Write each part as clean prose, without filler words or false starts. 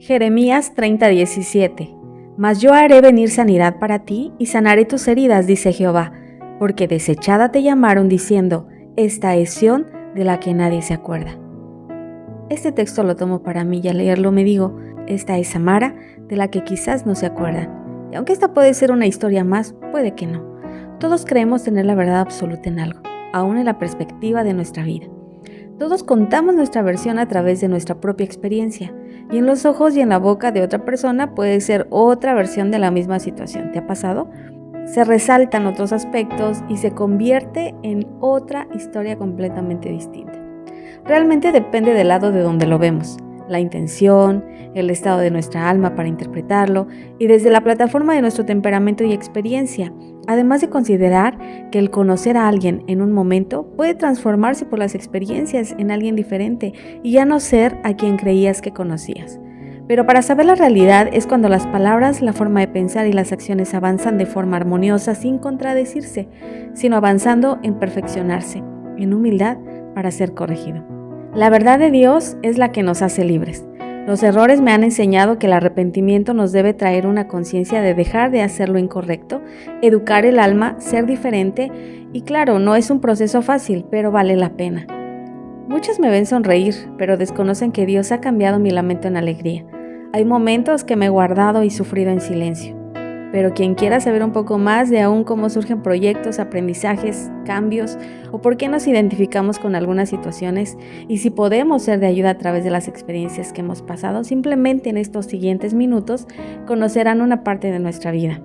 Jeremías 30:17. Mas yo haré venir sanidad para ti y sanaré tus heridas, dice Jehová, porque desechada te llamaron diciendo, esta es Sión de la que nadie se acuerda. Este texto lo tomo para mí y al leerlo me digo, esta es Samara de la que quizás no se acuerdan. Y aunque esta puede ser una historia más, puede que no. Todos creemos tener la verdad absoluta en algo, aún en la perspectiva de nuestra vida. Todos contamos nuestra versión a través de nuestra propia experiencia, y en los ojos y en la boca de otra persona puede ser otra versión de la misma situación. ¿Te ha pasado? Se resaltan otros aspectos y se convierte en otra historia completamente distinta. Realmente depende del lado de donde lo vemos, la intención, el estado de nuestra alma para interpretarlo y desde la plataforma de nuestro temperamento y experiencia, además de considerar que el conocer a alguien en un momento puede transformarse por las experiencias en alguien diferente y ya no ser a quien creías que conocías. Pero para saber la realidad es cuando las palabras, la forma de pensar y las acciones avanzan de forma armoniosa sin contradecirse, sino avanzando en perfeccionarse, en humildad para ser corregido. La verdad de Dios es la que nos hace libres. Los errores me han enseñado que el arrepentimiento nos debe traer una conciencia de dejar de hacer lo incorrecto, educar el alma, ser diferente y claro, no es un proceso fácil, pero vale la pena. Muchos me ven sonreír, pero desconocen que Dios ha cambiado mi lamento en alegría. Hay momentos que me he guardado y sufrido en silencio. Pero quien quiera saber un poco más de aún cómo surgen proyectos, aprendizajes, cambios o por qué nos identificamos con algunas situaciones y si podemos ser de ayuda a través de las experiencias que hemos pasado, simplemente en estos siguientes minutos conocerán una parte de nuestra vida.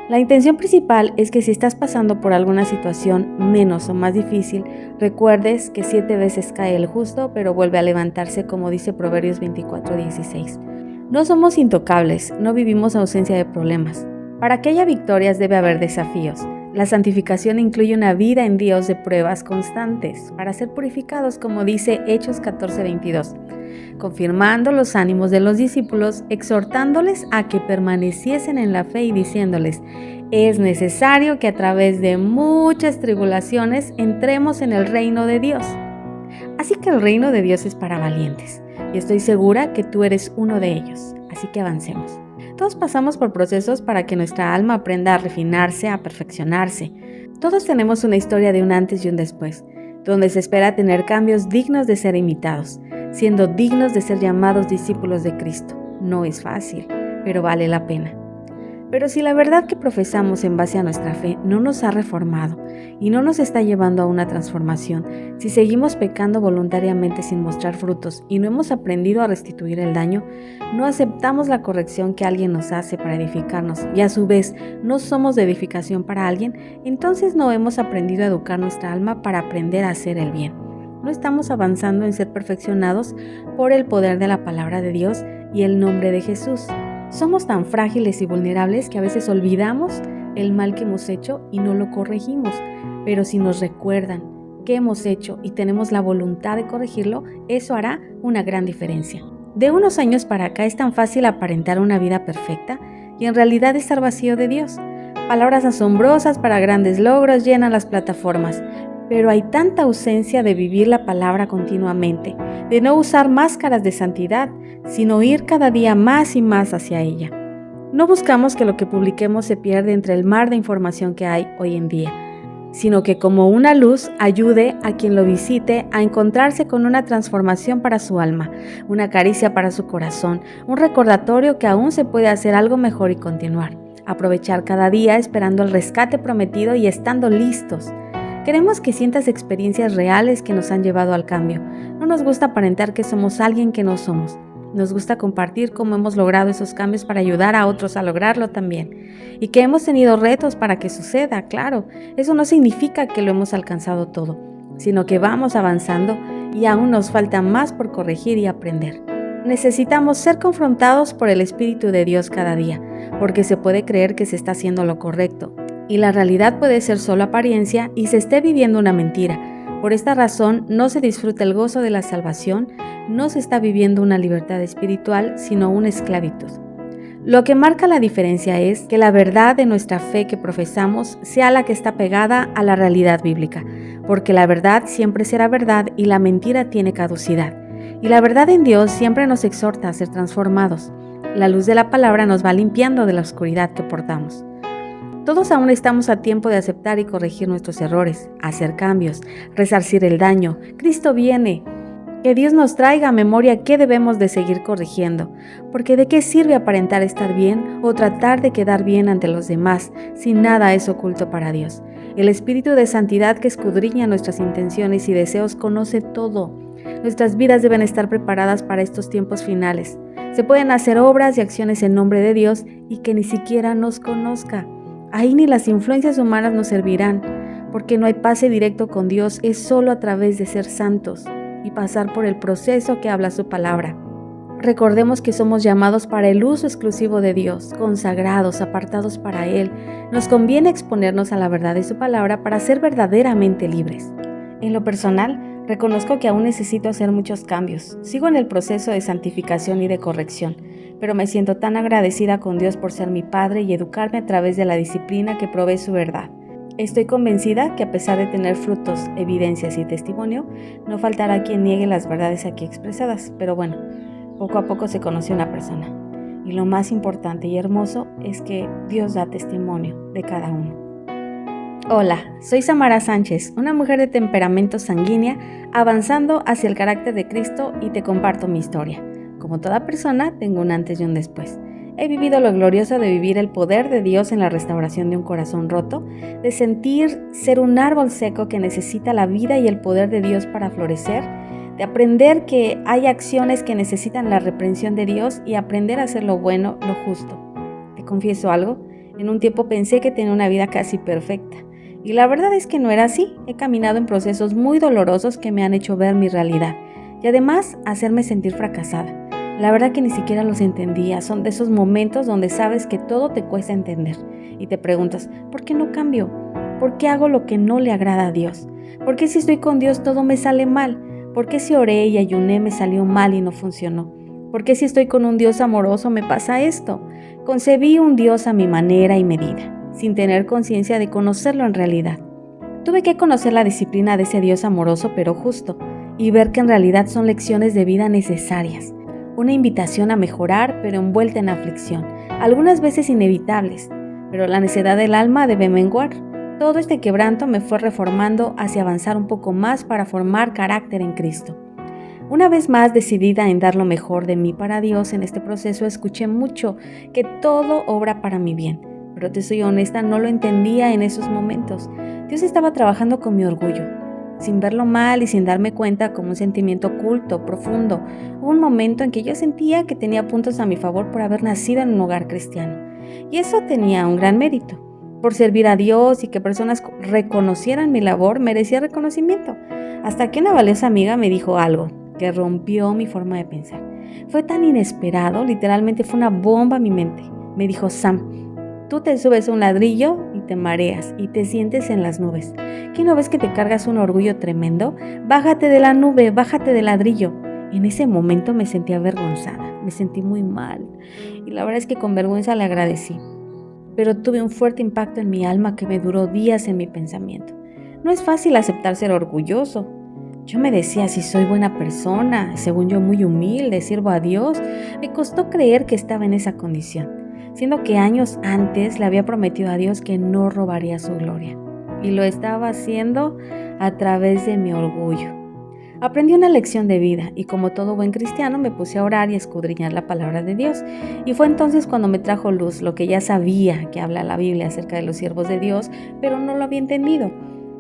La intención principal es que si estás pasando por alguna situación menos o más difícil, recuerdes que 7 veces cae el justo, pero vuelve a levantarse, como dice Proverbios 24:16. No somos intocables, no vivimos ausencia de problemas. Para que haya victorias debe haber desafíos. La santificación incluye una vida en Dios de pruebas constantes, para ser purificados, como dice Hechos 14:22, confirmando los ánimos de los discípulos, exhortándoles a que permaneciesen en la fe y diciéndoles, es necesario que a través de muchas tribulaciones entremos en el reino de Dios. Así que el reino de Dios es para valientes. Y estoy segura que tú eres uno de ellos, así que avancemos. Todos pasamos por procesos para que nuestra alma aprenda a refinarse, a perfeccionarse. Todos tenemos una historia de un antes y un después, donde se espera tener cambios dignos de ser imitados, siendo dignos de ser llamados discípulos de Cristo. No es fácil, pero vale la pena. Pero si la verdad que profesamos en base a nuestra fe no nos ha reformado y no nos está llevando a una transformación, si seguimos pecando voluntariamente sin mostrar frutos y no hemos aprendido a restituir el daño, no aceptamos la corrección que alguien nos hace para edificarnos y a su vez no somos de edificación para alguien, entonces no hemos aprendido a educar nuestra alma para aprender a hacer el bien. No estamos avanzando en ser perfeccionados por el poder de la palabra de Dios y el nombre de Jesús. Somos tan frágiles y vulnerables que a veces olvidamos el mal que hemos hecho y no lo corregimos, pero si nos recuerdan qué hemos hecho y tenemos la voluntad de corregirlo, eso hará una gran diferencia. De unos años para acá es tan fácil aparentar una vida perfecta y en realidad estar vacío de Dios. Palabras asombrosas para grandes logros llenan las plataformas, pero hay tanta ausencia de vivir la palabra continuamente, de no usar máscaras de santidad, sino ir cada día más y más hacia ella. No buscamos que lo que publiquemos se pierda entre el mar de información que hay hoy en día, sino que como una luz ayude a quien lo visite a encontrarse con una transformación para su alma, una caricia para su corazón, un recordatorio que aún se puede hacer algo mejor y continuar. Aprovechar cada día esperando el rescate prometido y estando listos. Queremos que sientas experiencias reales que nos han llevado al cambio. No nos gusta aparentar que somos alguien que no somos. Nos gusta compartir cómo hemos logrado esos cambios para ayudar a otros a lograrlo también. Y que hemos tenido retos para que suceda, claro. Eso no significa que lo hemos alcanzado todo, sino que vamos avanzando y aún nos falta más por corregir y aprender. Necesitamos ser confrontados por el Espíritu de Dios cada día, porque se puede creer que se está haciendo lo correcto. Y la realidad puede ser solo apariencia y se esté viviendo una mentira. Por esta razón no se disfruta el gozo de la salvación, no se está viviendo una libertad espiritual, sino una esclavitud. Lo que marca la diferencia es que la verdad de nuestra fe que profesamos sea la que está pegada a la realidad bíblica, porque la verdad siempre será verdad y la mentira tiene caducidad. Y la verdad en Dios siempre nos exhorta a ser transformados. La luz de la palabra nos va limpiando de la oscuridad que portamos. Todos aún estamos a tiempo de aceptar y corregir nuestros errores, hacer cambios, resarcir el daño. Cristo viene. Que Dios nos traiga a memoria qué debemos de seguir corrigiendo, porque ¿de qué sirve aparentar estar bien o tratar de quedar bien ante los demás si nada es oculto para Dios? El Espíritu de Santidad que escudriña nuestras intenciones y deseos conoce todo. Nuestras vidas deben estar preparadas para estos tiempos finales. Se pueden hacer obras y acciones en nombre de Dios y que ni siquiera nos conozca. Ahí ni las influencias humanas nos servirán, porque no hay pase directo con Dios, es solo a través de ser santos y pasar por el proceso que habla su palabra. Recordemos que somos llamados para el uso exclusivo de Dios, consagrados, apartados para Él. Nos conviene exponernos a la verdad de su palabra para ser verdaderamente libres. En lo personal, reconozco que aún necesito hacer muchos cambios. Sigo en el proceso de santificación y de corrección, pero me siento tan agradecida con Dios por ser mi Padre y educarme a través de la disciplina que provee su verdad. Estoy convencida que a pesar de tener frutos, evidencias y testimonio, no faltará quien niegue las verdades aquí expresadas, pero bueno, poco a poco se conoce una persona. Y lo más importante y hermoso es que Dios da testimonio de cada uno. Hola, soy Samara Sánchez, una mujer de temperamento sanguínea, avanzando hacia el carácter de Cristo y te comparto mi historia. Como toda persona, tengo un antes y un después. He vivido lo glorioso de vivir el poder de Dios en la restauración de un corazón roto, de sentir ser un árbol seco que necesita la vida y el poder de Dios para florecer, de aprender que hay acciones que necesitan la reprensión de Dios y aprender a hacer lo bueno, lo justo. Te confieso algo, en un tiempo pensé que tenía una vida casi perfecta, y la verdad es que no era así. He caminado en procesos muy dolorosos que me han hecho ver mi realidad y además hacerme sentir fracasada. La verdad que ni siquiera los entendía. Son de esos momentos donde sabes que todo te cuesta entender y te preguntas, ¿por qué no cambio? ¿Por qué hago lo que no le agrada a Dios? ¿Por qué si estoy con Dios todo me sale mal? ¿Por qué si oré y ayuné me salió mal y no funcionó? ¿Por qué si estoy con un Dios amoroso me pasa esto? Concebí un Dios a mi manera y medida, sin tener conciencia de conocerlo en realidad. Tuve que conocer la disciplina de ese Dios amoroso pero justo y ver que en realidad son lecciones de vida necesarias. Una invitación a mejorar, pero envuelta en aflicción, algunas veces inevitables, pero la necedad del alma debe menguar. Todo este quebranto me fue reformando hacia avanzar un poco más para formar carácter en Cristo. Una vez más decidida en dar lo mejor de mí para Dios en este proceso, escuché mucho que todo obra para mi bien, pero te soy honesta, no lo entendía en esos momentos. Dios estaba trabajando con mi orgullo, sin verlo mal y sin darme cuenta, como un sentimiento oculto, profundo. Hubo un momento en que yo sentía que tenía puntos a mi favor por haber nacido en un hogar cristiano. Y eso tenía un gran mérito. Por servir a Dios y que personas reconocieran mi labor, merecía reconocimiento. Hasta que una valiosa amiga me dijo algo que rompió mi forma de pensar. Fue tan inesperado, literalmente fue una bomba a mi mente. Me dijo, Sam, tú te subes a un ladrillo y te mareas y te sientes en las nubes. ¿Qué no ves que te cargas un orgullo tremendo? Bájate de la nube, bájate del ladrillo. En ese momento me sentí avergonzada, me sentí muy mal y la verdad es que con vergüenza le agradecí. Pero tuve un fuerte impacto en mi alma que me duró días en mi pensamiento. No es fácil aceptar ser orgulloso. Yo me decía, si soy buena persona, según yo muy humilde, sirvo a Dios, me costó creer que estaba en esa condición, siendo que años antes le había prometido a Dios que no robaría su gloria. Y lo estaba haciendo a través de mi orgullo. Aprendí una lección de vida y como todo buen cristiano me puse a orar y a escudriñar la palabra de Dios. Y fue entonces cuando me trajo luz lo que ya sabía que habla la Biblia acerca de los siervos de Dios, pero no lo había entendido.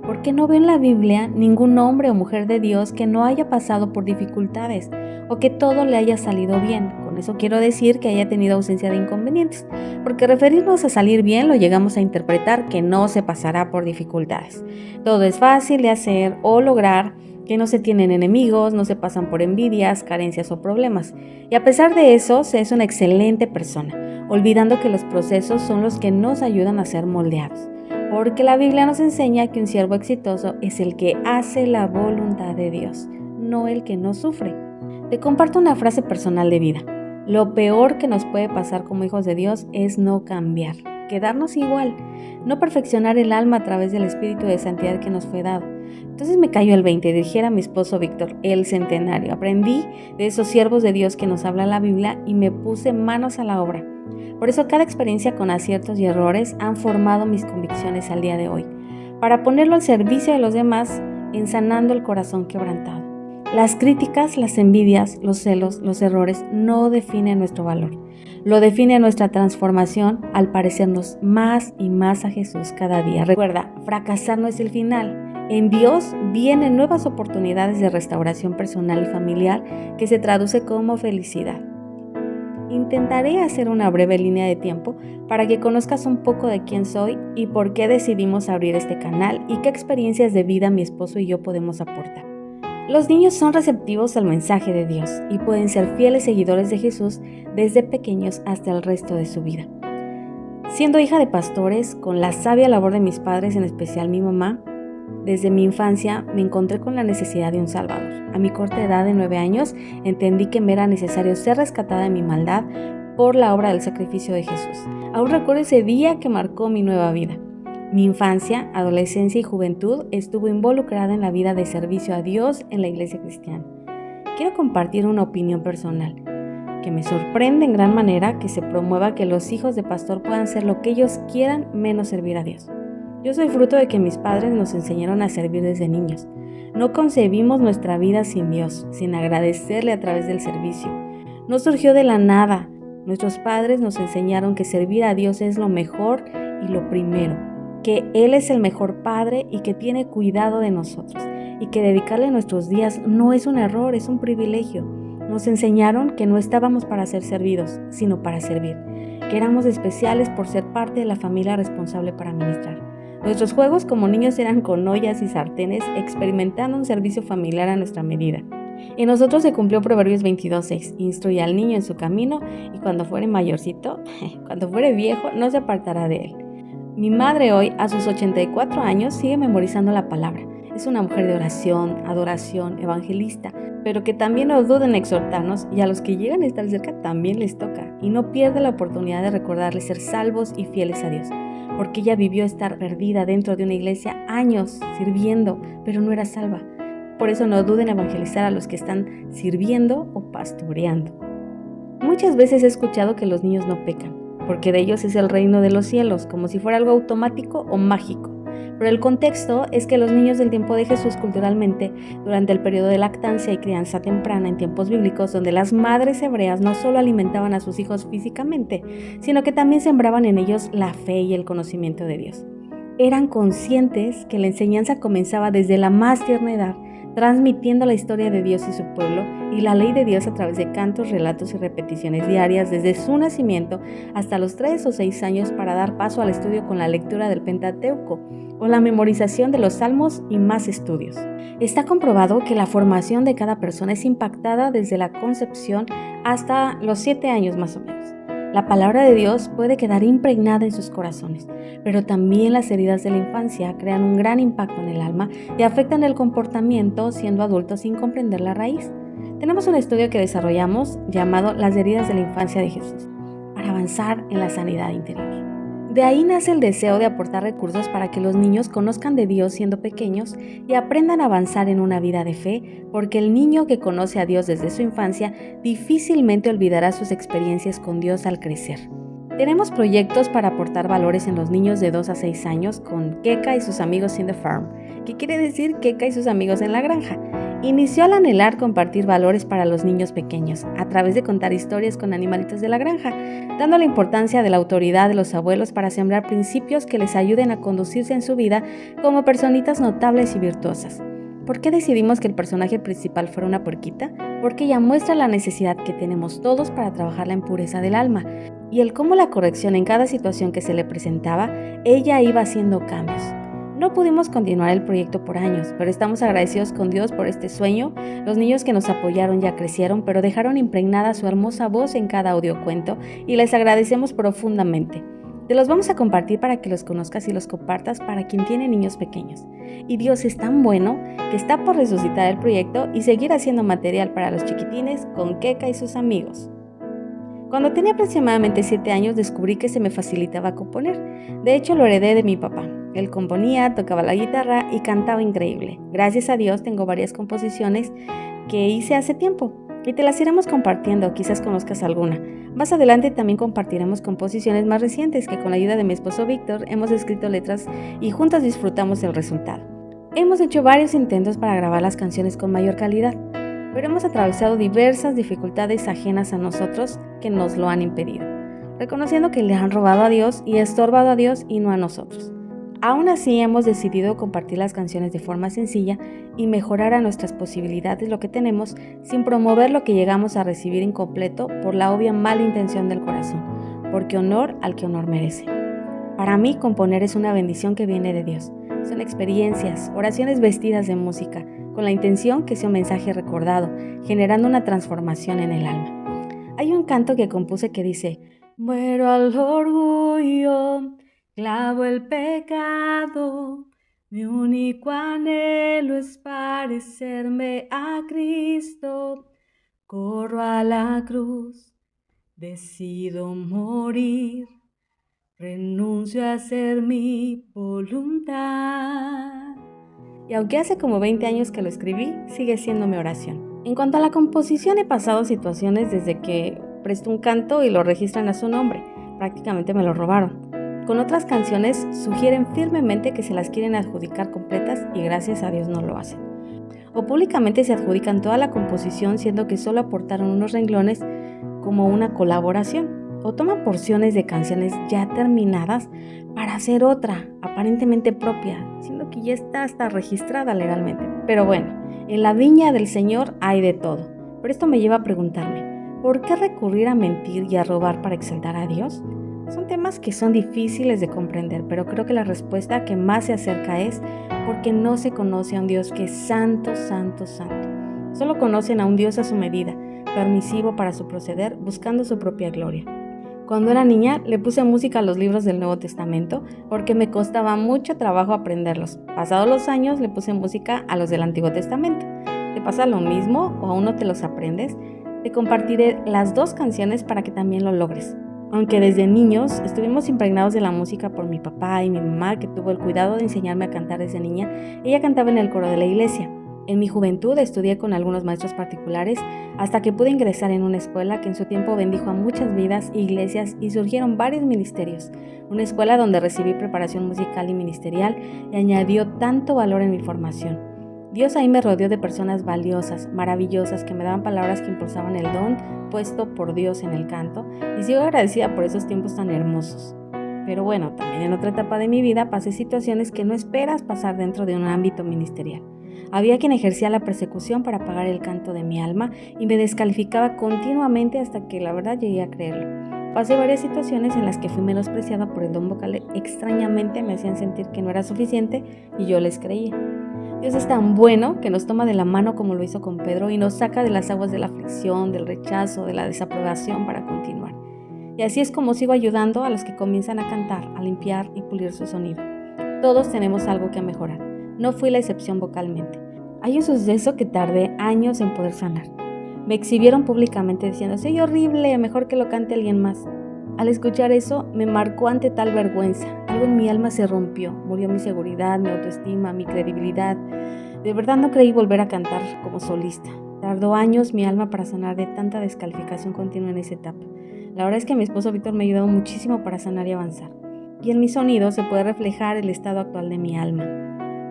Porque no veo en la Biblia ningún hombre o mujer de Dios que no haya pasado por dificultades o que todo le haya salido bien. Con eso quiero decir que haya tenido ausencia de inconvenientes, porque referirnos a salir bien lo llegamos a interpretar que no se pasará por dificultades. Todo es fácil de hacer o lograr, que no se tienen enemigos, no se pasan por envidias, carencias o problemas. Y a pesar de eso, se es una excelente persona, olvidando que los procesos son los que nos ayudan a ser moldeados. Porque la Biblia nos enseña que un siervo exitoso es el que hace la voluntad de Dios, no el que no sufre. Te comparto una frase personal de vida. Lo peor que nos puede pasar como hijos de Dios es no cambiar, quedarnos igual, no perfeccionar el alma a través del Espíritu de Santidad que nos fue dado. Entonces me cayó el 20, dijera mi esposo Víctor, el centenario. Aprendí de esos siervos de Dios que nos habla la Biblia y me puse manos a la obra. Por eso cada experiencia con aciertos y errores han formado mis convicciones al día de hoy, para ponerlo al servicio de los demás, ensanando el corazón quebrantado. Las críticas, las envidias, los celos, los errores no definen nuestro valor. Lo define nuestra transformación al parecernos más y más a Jesús cada día. Recuerda, fracasar no es el final. En Dios vienen nuevas oportunidades de restauración personal y familiar que se traduce como felicidad. Intentaré hacer una breve línea de tiempo para que conozcas un poco de quién soy y por qué decidimos abrir este canal y qué experiencias de vida mi esposo y yo podemos aportar. Los niños son receptivos al mensaje de Dios y pueden ser fieles seguidores de Jesús desde pequeños hasta el resto de su vida. Siendo hija de pastores, con la sabia labor de mis padres, en especial mi mamá, desde mi infancia me encontré con la necesidad de un Salvador. A mi corta edad de 9 años entendí que me era necesario ser rescatada de mi maldad por la obra del sacrificio de Jesús. Aún recuerdo ese día que marcó mi nueva vida. Mi infancia, adolescencia y juventud estuvo involucrada en la vida de servicio a Dios en la iglesia cristiana. Quiero compartir una opinión personal, que me sorprende en gran manera que se promueva que los hijos de pastor puedan ser lo que ellos quieran menos servir a Dios. Yo soy fruto de que mis padres nos enseñaron a servir desde niños. No concebimos nuestra vida sin Dios, sin agradecerle a través del servicio. No surgió de la nada. Nuestros padres nos enseñaron que servir a Dios es lo mejor y lo primero, que Él es el mejor Padre y que tiene cuidado de nosotros, y que dedicarle nuestros días no es un error, es un privilegio. Nos enseñaron que no estábamos para ser servidos, sino para servir, que éramos especiales por ser parte de la familia responsable para ministrar. Nuestros juegos como niños eran con ollas y sartenes, experimentando un servicio familiar a nuestra medida. En nosotros se cumplió Proverbios 22:6, instruye al niño en su camino y cuando fuere mayorcito, cuando fuere viejo, no se apartará de él. Mi madre hoy, a sus 84 años, sigue memorizando la palabra. Es una mujer de oración, adoración, evangelista, pero que también no duda en exhortarnos y a los que llegan a estar cerca también les toca y no pierde la oportunidad de recordarles ser salvos y fieles a Dios, porque ella vivió estar perdida dentro de una iglesia años sirviendo, pero no era salva. Por eso no duden en evangelizar a los que están sirviendo o pastoreando. Muchas veces he escuchado que los niños no pecan, porque de ellos es el reino de los cielos, como si fuera algo automático o mágico. Pero el contexto es que los niños del tiempo de Jesús culturalmente, durante el periodo de lactancia y crianza temprana en tiempos bíblicos, donde las madres hebreas no solo alimentaban a sus hijos físicamente, sino que también sembraban en ellos la fe y el conocimiento de Dios. Eran conscientes que la enseñanza comenzaba desde la más tierna edad, transmitiendo la historia de Dios y su pueblo y la ley de Dios a través de cantos, relatos y repeticiones diarias desde su nacimiento hasta los 3 o 6 años para dar paso al estudio con la lectura del Pentateuco o la memorización de los salmos y más estudios. Está comprobado que la formación de cada persona es impactada desde la concepción hasta los 7 años más o menos. La palabra de Dios puede quedar impregnada en sus corazones, pero también las heridas de la infancia crean un gran impacto en el alma y afectan el comportamiento siendo adultos sin comprender la raíz. Tenemos un estudio que desarrollamos llamado Las heridas de la infancia de Jesús, para avanzar en la sanidad interior. De ahí nace el deseo de aportar recursos para que los niños conozcan de Dios siendo pequeños y aprendan a avanzar en una vida de fe, porque el niño que conoce a Dios desde su infancia difícilmente olvidará sus experiencias con Dios al crecer. Tenemos proyectos para aportar valores en los niños de 2 a 6 años con Keka y sus amigos in the farm, que quiere decir Keka y sus amigos en la granja. Inició al anhelar compartir valores para los niños pequeños, a través de contar historias con animalitos de la granja, dando la importancia de la autoridad de los abuelos para sembrar principios que les ayuden a conducirse en su vida como personitas notables y virtuosas. ¿Por qué decidimos que el personaje principal fuera una puerquita? Porque ella muestra la necesidad que tenemos todos para trabajar la impureza del alma, y el cómo la corrección en cada situación que se le presentaba, ella iba haciendo cambios. No pudimos continuar el proyecto por años, pero estamos agradecidos con Dios por este sueño. Los niños que nos apoyaron ya crecieron, pero dejaron impregnada su hermosa voz en cada audiocuento y les agradecemos profundamente. Te los vamos a compartir para que los conozcas y los compartas para quien tiene niños pequeños. Y Dios es tan bueno que está por resucitar el proyecto y seguir haciendo material para los chiquitines con Keka y sus amigos. Cuando tenía aproximadamente 7 años descubrí que se me facilitaba componer. De hecho, lo heredé de mi papá. Él componía, tocaba la guitarra y cantaba increíble. Gracias a Dios tengo varias composiciones que hice hace tiempo y te las iremos compartiendo, quizás conozcas alguna. Más adelante también compartiremos composiciones más recientes que con la ayuda de mi esposo Víctor hemos escrito letras y juntos disfrutamos el resultado. Hemos hecho varios intentos para grabar las canciones con mayor calidad, pero hemos atravesado diversas dificultades ajenas a nosotros que nos lo han impedido, reconociendo que le han robado a Dios y estorbado a Dios y no a nosotros. Aún así, hemos decidido compartir las canciones de forma sencilla y mejorar a nuestras posibilidades lo que tenemos sin promover lo que llegamos a recibir incompleto por la obvia mala intención del corazón, porque honor al que honor merece. Para mí, componer es una bendición que viene de Dios. Son experiencias, oraciones vestidas de música, con la intención que sea un mensaje recordado, generando una transformación en el alma. Hay un canto que compuse que dice: muero al orgullo, clavo el pecado, mi único anhelo es parecerme a Cristo, corro a la cruz, decido morir, renuncio a hacer mi voluntad. Y aunque hace como 20 años que lo escribí, sigue siendo mi oración. En cuanto a la composición, he pasado situaciones desde que presto un canto y lo registran a su nombre. Prácticamente me lo robaron. Con otras canciones sugieren firmemente que se las quieren adjudicar completas y gracias a Dios no lo hacen. O públicamente se adjudican toda la composición siendo que solo aportaron unos renglones como una colaboración. O toman porciones de canciones ya terminadas para hacer otra, aparentemente propia, siendo que ya está hasta registrada legalmente. Pero bueno, en la viña del Señor hay de todo. Pero esto me lleva a preguntarme, ¿por qué recurrir a mentir y a robar para exaltar a Dios? Son temas que son difíciles de comprender, pero creo que la respuesta que más se acerca es porque no se conoce a un Dios que es santo, santo, santo. Solo conocen a un Dios a su medida, permisivo para su proceder, buscando su propia gloria. Cuando era niña le puse música a los libros del Nuevo Testamento porque me costaba mucho trabajo aprenderlos. Pasados los años le puse música a los del Antiguo Testamento. ¿Te pasa lo mismo o aún no te los aprendes? Te compartiré las dos canciones para que también lo logres. Aunque desde niños estuvimos impregnados de la música por mi papá y mi mamá, que tuvo el cuidado de enseñarme a cantar desde niña, ella cantaba en el coro de la iglesia. En mi juventud estudié con algunos maestros particulares hasta que pude ingresar en una escuela que en su tiempo bendijo a muchas vidas, iglesias y surgieron varios ministerios. Una escuela donde recibí preparación musical y ministerial y añadió tanto valor en mi formación. Dios ahí me rodeó de personas valiosas, maravillosas, que me daban palabras que impulsaban el don puesto por Dios en el canto y sigo agradecida por esos tiempos tan hermosos. Pero bueno, también en otra etapa de mi vida pasé situaciones que no esperas pasar dentro de un ámbito ministerial. Había quien ejercía la persecución para apagar el canto de mi alma y me descalificaba continuamente hasta que la verdad llegué a creerlo. Pasé varias situaciones en las que fui menospreciada por el don vocal. Extrañamente me hacían sentir que no era suficiente y yo les creía. Dios es tan bueno que nos toma de la mano como lo hizo con Pedro y nos saca de las aguas de la aflicción, del rechazo, de la desaprobación para continuar. Y así es como sigo ayudando a los que comienzan a cantar, a limpiar y pulir su sonido. Todos tenemos algo que mejorar. No fui la excepción vocalmente. Hay un suceso que tardé años en poder sanar. Me exhibieron públicamente diciendo: soy horrible, mejor que lo cante alguien más. Al escuchar eso, me marcó ante tal vergüenza. Algo en mi alma se rompió. Murió mi seguridad, mi autoestima, mi credibilidad. De verdad no creí volver a cantar como solista. Tardó años mi alma para sanar de tanta descalificación continua en esa etapa. La verdad es que mi esposo Víctor me ha ayudado muchísimo para sanar y avanzar. Y en mi sonido se puede reflejar el estado actual de mi alma.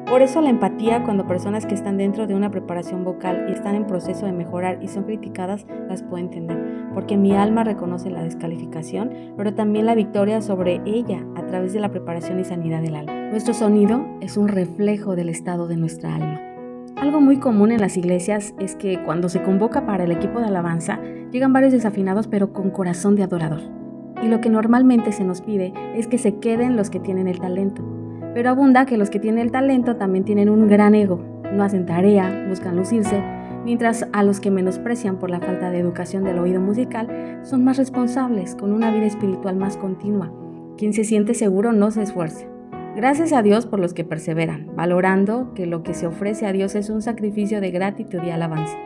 Por eso la empatía cuando personas que están dentro de una preparación vocal y están en proceso de mejorar y son criticadas, las puedo entender, porque mi alma reconoce la descalificación, pero también la victoria sobre ella a través de la preparación y sanidad del alma. Nuestro sonido es un reflejo del estado de nuestra alma. Algo muy común en las iglesias es que cuando se convoca para el equipo de alabanza, llegan varios desafinados pero con corazón de adorador. Y lo que normalmente se nos pide es que se queden los que tienen el talento. Pero abunda que los que tienen el talento también tienen un gran ego, no hacen tarea, buscan lucirse, mientras a los que menosprecian por la falta de educación del oído musical son más responsables, con una vida espiritual más continua. Quien se siente seguro no se esfuerza. Gracias a Dios por los que perseveran, valorando que lo que se ofrece a Dios es un sacrificio de gratitud y alabanza.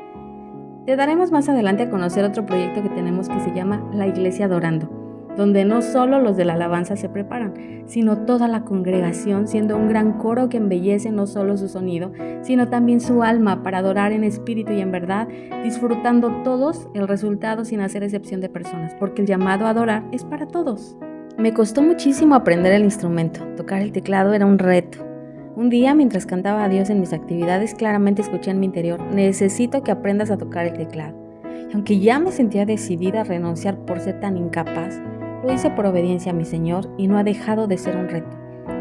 Te daremos más adelante a conocer otro proyecto que tenemos que se llama La Iglesia Adorando, donde no solo los de la alabanza se preparan, sino toda la congregación siendo un gran coro que embellece no solo su sonido, sino también su alma para adorar en espíritu y en verdad, disfrutando todos el resultado sin hacer excepción de personas, porque el llamado a adorar es para todos. Me costó muchísimo aprender el instrumento. Tocar el teclado era un reto. Un día, mientras cantaba a Dios en mis actividades, claramente escuché en mi interior: necesito que aprendas a tocar el teclado. Y aunque ya me sentía decidida a renunciar por ser tan incapaz, lo hice por obediencia a mi Señor y no ha dejado de ser un reto.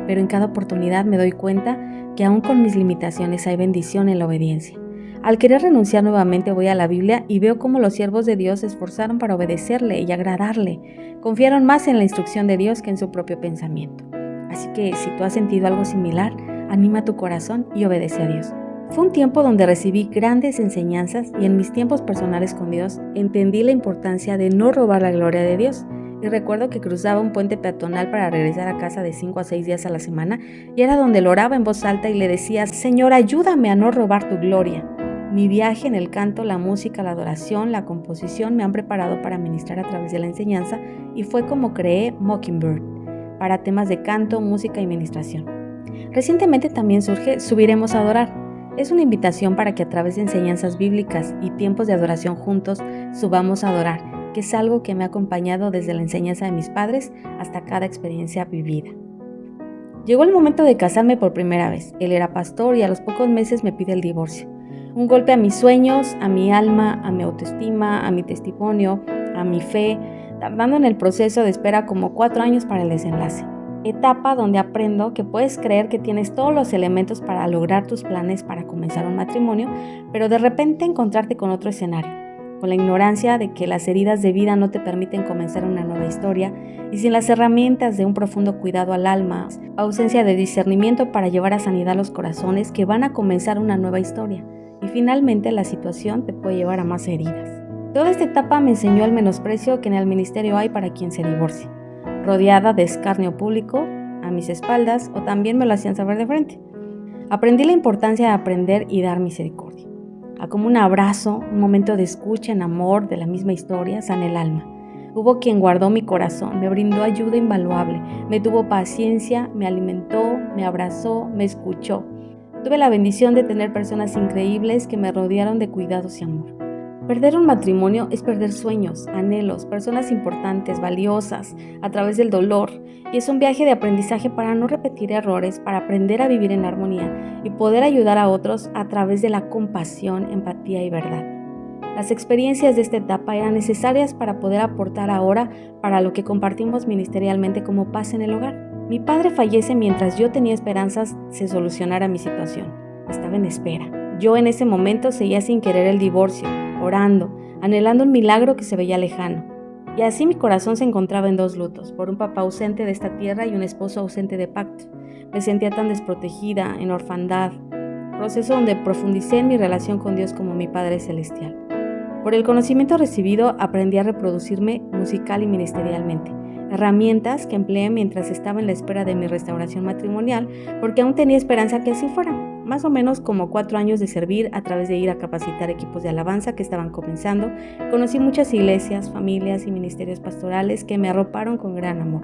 Pero en cada oportunidad me doy cuenta que aún con mis limitaciones hay bendición en la obediencia. Al querer renunciar nuevamente voy a la Biblia y veo cómo los siervos de Dios se esforzaron para obedecerle y agradarle. Confiaron más en la instrucción de Dios que en su propio pensamiento. Así que si tú has sentido algo similar, anima tu corazón y obedece a Dios. Fue un tiempo donde recibí grandes enseñanzas y en mis tiempos personales con Dios entendí la importancia de no robar la gloria de Dios. Y recuerdo que cruzaba un puente peatonal para regresar a casa de 5 a 6 días a la semana y era donde lo oraba en voz alta y le decía: Señor, ayúdame a no robar tu gloria. Mi viaje en el canto, la música, la adoración, la composición me han preparado para ministrar a través de la enseñanza y fue como creé Mockingbird para temas de canto, música y ministración. Recientemente también surge Subiremos a Adorar. Es una invitación para que a través de enseñanzas bíblicas y tiempos de adoración juntos subamos a adorar, que es algo que me ha acompañado desde la enseñanza de mis padres hasta cada experiencia vivida. Llegó el momento de casarme por primera vez. Él era pastor y a los pocos meses me pide el divorcio. Un golpe a mis sueños, a mi alma, a mi autoestima, a mi testimonio, a mi fe, tardando en el proceso de espera como 4 años para el desenlace. Etapa donde aprendo que puedes creer que tienes todos los elementos para lograr tus planes para comenzar un matrimonio, pero de repente encontrarte con otro escenario, con la ignorancia de que las heridas de vida no te permiten comenzar una nueva historia y sin las herramientas de un profundo cuidado al alma, ausencia de discernimiento para llevar a sanidad los corazones que van a comenzar una nueva historia y finalmente la situación te puede llevar a más heridas. Toda esta etapa me enseñó el menosprecio que en el ministerio hay para quien se divorcia, rodeada de escarnio público a mis espaldas o también me lo hacían saber de frente. Aprendí la importancia de aprender y dar misericordia. A como un abrazo, un momento de escucha en amor de la misma historia, sana el alma. Hubo quien guardó mi corazón, me brindó ayuda invaluable, me tuvo paciencia, me alimentó, me abrazó, me escuchó. Tuve la bendición de tener personas increíbles que me rodearon de cuidados y amor. Perder un matrimonio es perder sueños, anhelos, personas importantes, valiosas, a través del dolor. Y es un viaje de aprendizaje para no repetir errores, para aprender a vivir en armonía y poder ayudar a otros a través de la compasión, empatía y verdad. Las experiencias de esta etapa eran necesarias para poder aportar ahora para lo que compartimos ministerialmente como paz en el hogar. Mi padre fallece mientras yo tenía esperanzas se solucionara mi situación. Estaba en espera. Yo en ese momento seguía sin querer el divorcio, orando, anhelando un milagro que se veía lejano. Y así mi corazón se encontraba en 2 lutos, por un papá ausente de esta tierra y un esposo ausente de pacto. Me sentía tan desprotegida, en orfandad, proceso donde profundicé en mi relación con Dios como mi Padre Celestial. Por el conocimiento recibido aprendí a reproducirme musical y ministerialmente, herramientas que empleé mientras estaba en la espera de mi restauración matrimonial, porque aún tenía esperanza que así fuera. Más o menos como 4 años de servir a través de ir a capacitar equipos de alabanza que estaban comenzando, conocí muchas iglesias, familias y ministerios pastorales que me arroparon con gran amor.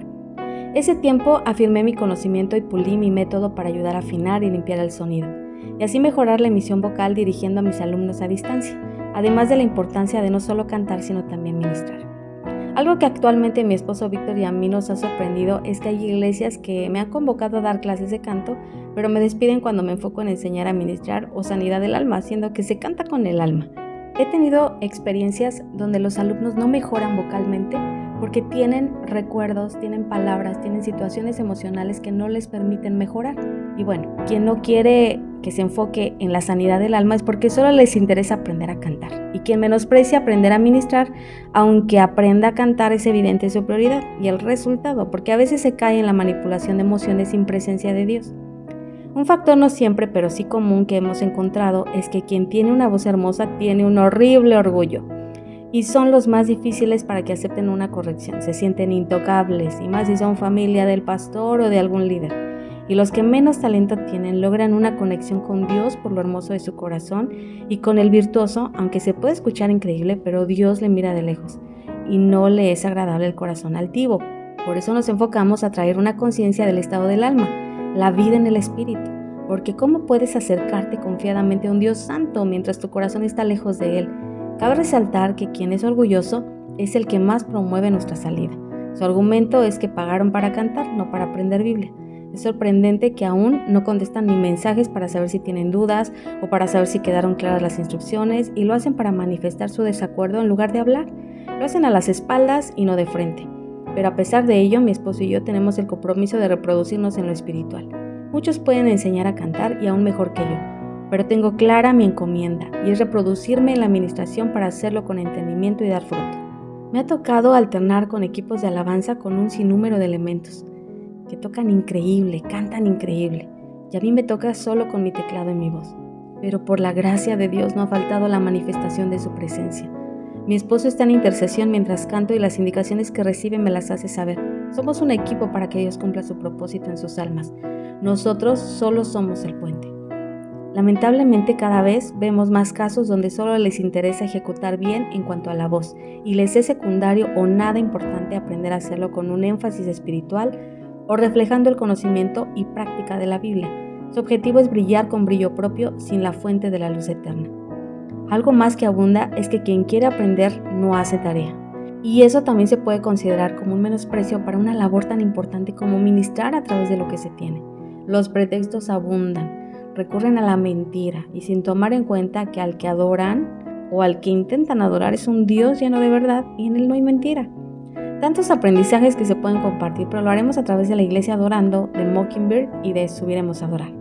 Ese tiempo afirmé mi conocimiento y pulí mi método para ayudar a afinar y limpiar el sonido, y así mejorar la emisión vocal dirigiendo a mis alumnos a distancia, además de la importancia de no solo cantar sino también ministrar. Algo que actualmente mi esposo Víctor y a mí nos ha sorprendido es que hay iglesias que me han convocado a dar clases de canto, pero me despiden cuando me enfoco en enseñar a ministrar o sanidad del alma, siendo que se canta con el alma. He tenido experiencias donde los alumnos no mejoran vocalmente porque tienen recuerdos, tienen palabras, tienen situaciones emocionales que no les permiten mejorar. Y bueno, quien no quiere que se enfoque en la sanidad del alma es porque solo les interesa aprender a cantar. Y quien menosprecia aprender a ministrar, aunque aprenda a cantar, es evidente su prioridad y el resultado, porque a veces se cae en la manipulación de emociones sin presencia de Dios. Un factor no siempre, pero sí común que hemos encontrado es que quien tiene una voz hermosa tiene un horrible orgullo y son los más difíciles para que acepten una corrección. Se sienten intocables y más si son familia del pastor o de algún líder. y los que menos talento tienen logran una conexión con Dios por lo hermoso de su corazón y con el virtuoso, aunque se puede escuchar increíble, pero Dios le mira de lejos y no le es agradable el corazón altivo. Por eso nos enfocamos a traer una conciencia del estado del alma, la vida en el espíritu, porque ¿cómo puedes acercarte confiadamente a un Dios santo mientras tu corazón está lejos de Él? Cabe resaltar que quien es orgulloso es el que más promueve nuestra salida. Su argumento es que pagaron para cantar, no para aprender Biblia. Es sorprendente que aún no contestan ni mensajes para saber si tienen dudas o para saber si quedaron claras las instrucciones, y lo hacen para manifestar su desacuerdo en lugar de hablar. Lo hacen a las espaldas y no de frente. Pero a pesar de ello, mi esposo y yo tenemos el compromiso de reproducirnos en lo espiritual. Muchos pueden enseñar a cantar y aún mejor que yo, pero tengo clara mi encomienda y es reproducirme en la administración para hacerlo con entendimiento y dar fruto. Me ha tocado alternar con equipos de alabanza con un sinnúmero de elementos que tocan increíble, cantan increíble, y a mí me toca solo con mi teclado y mi voz. Pero por la gracia de Dios no ha faltado la manifestación de su presencia. Mi esposo está en intercesión mientras canto y las indicaciones que recibe me las hace saber. Somos un equipo para que Dios cumpla su propósito en sus almas. Nosotros solo somos el puente. Lamentablemente cada vez vemos más casos donde solo les interesa ejecutar bien en cuanto a la voz y les es secundario o nada importante aprender a hacerlo con un énfasis espiritual o reflejando el conocimiento y práctica de la Biblia. Su objetivo es brillar con brillo propio sin la fuente de la luz eterna. Algo más que abunda es que quien quiere aprender no hace tarea. Y eso también se puede considerar como un menosprecio para una labor tan importante como ministrar a través de lo que se tiene. Los pretextos abundan. Recurren a la mentira y sin tomar en cuenta que al que adoran o al que intentan adorar es un Dios lleno de verdad y en él no hay mentira. Tantos aprendizajes que se pueden compartir, pero lo haremos a través de la iglesia adorando, de Mockingbird y de Subiremos a Adorar.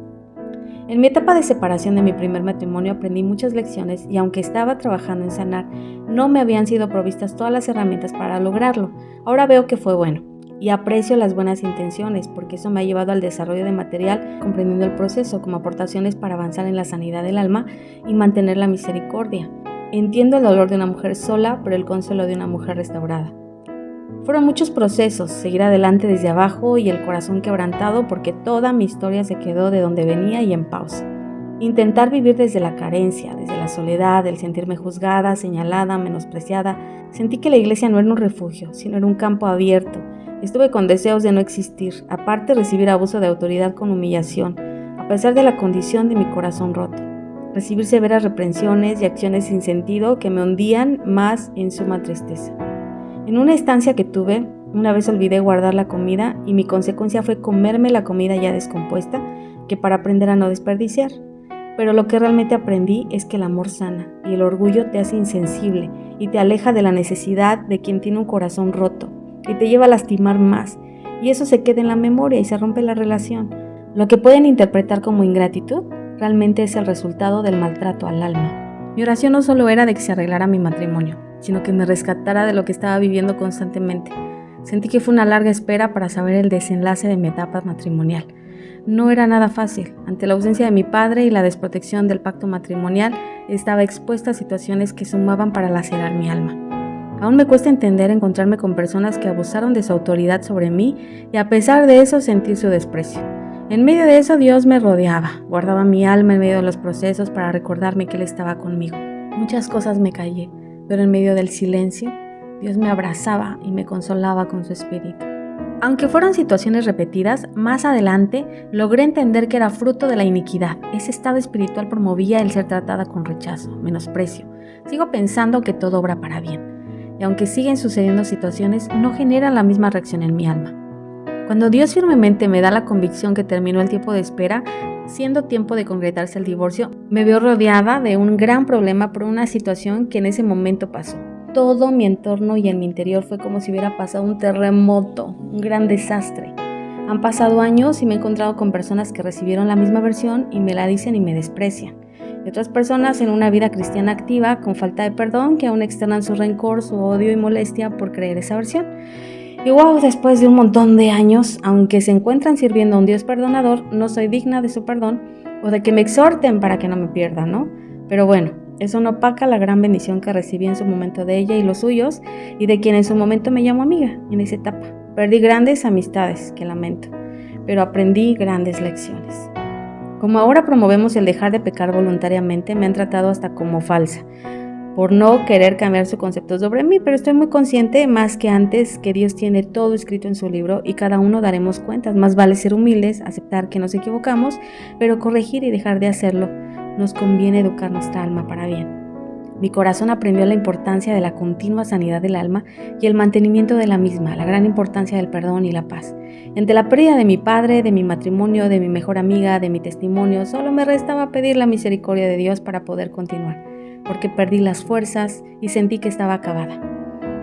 En mi etapa de separación de mi primer matrimonio aprendí muchas lecciones y aunque estaba trabajando en sanar, no me habían sido provistas todas las herramientas para lograrlo. Ahora veo que fue bueno. Y aprecio las buenas intenciones porque eso me ha llevado al desarrollo de material comprendiendo el proceso como aportaciones para avanzar en la sanidad del alma y mantener la misericordia. Entiendo el dolor de una mujer sola, pero el consuelo de una mujer restaurada. Fueron muchos procesos, seguir adelante desde abajo y el corazón quebrantado porque toda mi historia se quedó de donde venía y en pausa. Intentar vivir desde la carencia, desde la soledad, el sentirme juzgada, señalada, menospreciada. Sentí que la iglesia no era un refugio, sino era un campo abierto. Estuve con deseos de no existir, aparte recibir abuso de autoridad con humillación, a pesar de la condición de mi corazón roto. Recibir severas reprensiones y acciones sin sentido que me hundían más en suma tristeza. En una estancia que tuve, una vez olvidé guardar la comida y mi consecuencia fue comerme la comida ya descompuesta, que para aprender a no desperdiciar. Pero lo que realmente aprendí es que el amor sana y el orgullo te hace insensible y te aleja de la necesidad de quien tiene un corazón roto. Y te lleva a lastimar más, y eso se queda en la memoria y se rompe la relación. Lo que pueden interpretar como ingratitud realmente es el resultado del maltrato al alma. Mi oración no solo era de que se arreglara mi matrimonio, sino que me rescatara de lo que estaba viviendo constantemente. Sentí que fue una larga espera para saber el desenlace de mi etapa matrimonial. No era nada fácil. Ante la ausencia de mi padre y la desprotección del pacto matrimonial, estaba expuesta a situaciones que sumaban para lacerar mi alma. Aún me cuesta entender encontrarme con personas que abusaron de su autoridad sobre mí y a pesar de eso sentir su desprecio. En medio de eso Dios me rodeaba, guardaba mi alma en medio de los procesos para recordarme que Él estaba conmigo. Muchas cosas me callé, pero en medio del silencio, Dios me abrazaba y me consolaba con su espíritu. Aunque fueron situaciones repetidas, más adelante logré entender que era fruto de la iniquidad. Ese estado espiritual promovía el ser tratada con rechazo, menosprecio. Sigo pensando que todo obra para bien. Y aunque siguen sucediendo situaciones, no generan la misma reacción en mi alma. Cuando Dios firmemente me da la convicción que terminó el tiempo de espera, siendo tiempo de concretarse el divorcio, me veo rodeada de un gran problema por una situación que en ese momento pasó. Todo mi entorno y en mi interior fue como si hubiera pasado un terremoto, un gran desastre. Han pasado años y me he encontrado con personas que recibieron la misma versión y me la dicen y me desprecian. Y otras personas en una vida cristiana activa con falta de perdón que aún externan su rencor, su odio y molestia por creer esa versión. Y wow, después de un montón de años, aunque se encuentran sirviendo a un Dios perdonador, no soy digna de su perdón o de que me exhorten para que no me pierda, ¿no? Pero bueno, eso no opaca la gran bendición que recibí en su momento de ella y los suyos y de quien en su momento me llamó amiga en esa etapa. Perdí grandes amistades que lamento. pero aprendí grandes lecciones. Como ahora promovemos el dejar de pecar voluntariamente, me han tratado hasta como falsa, por no querer cambiar su concepto sobre mí, pero estoy muy consciente, más que antes, que Dios tiene todo escrito en su libro y cada uno daremos cuentas. Más vale ser humildes, aceptar que nos equivocamos, pero corregir y dejar de hacerlo. Nos conviene educar nuestra alma para bien. Mi corazón aprendió la importancia de la continua sanidad del alma y el mantenimiento de la misma, la gran importancia del perdón y la paz. Ante la pérdida de mi padre, de mi matrimonio, de mi mejor amiga, de mi testimonio, solo me restaba pedir la misericordia de Dios para poder continuar, porque perdí las fuerzas y sentí que estaba acabada.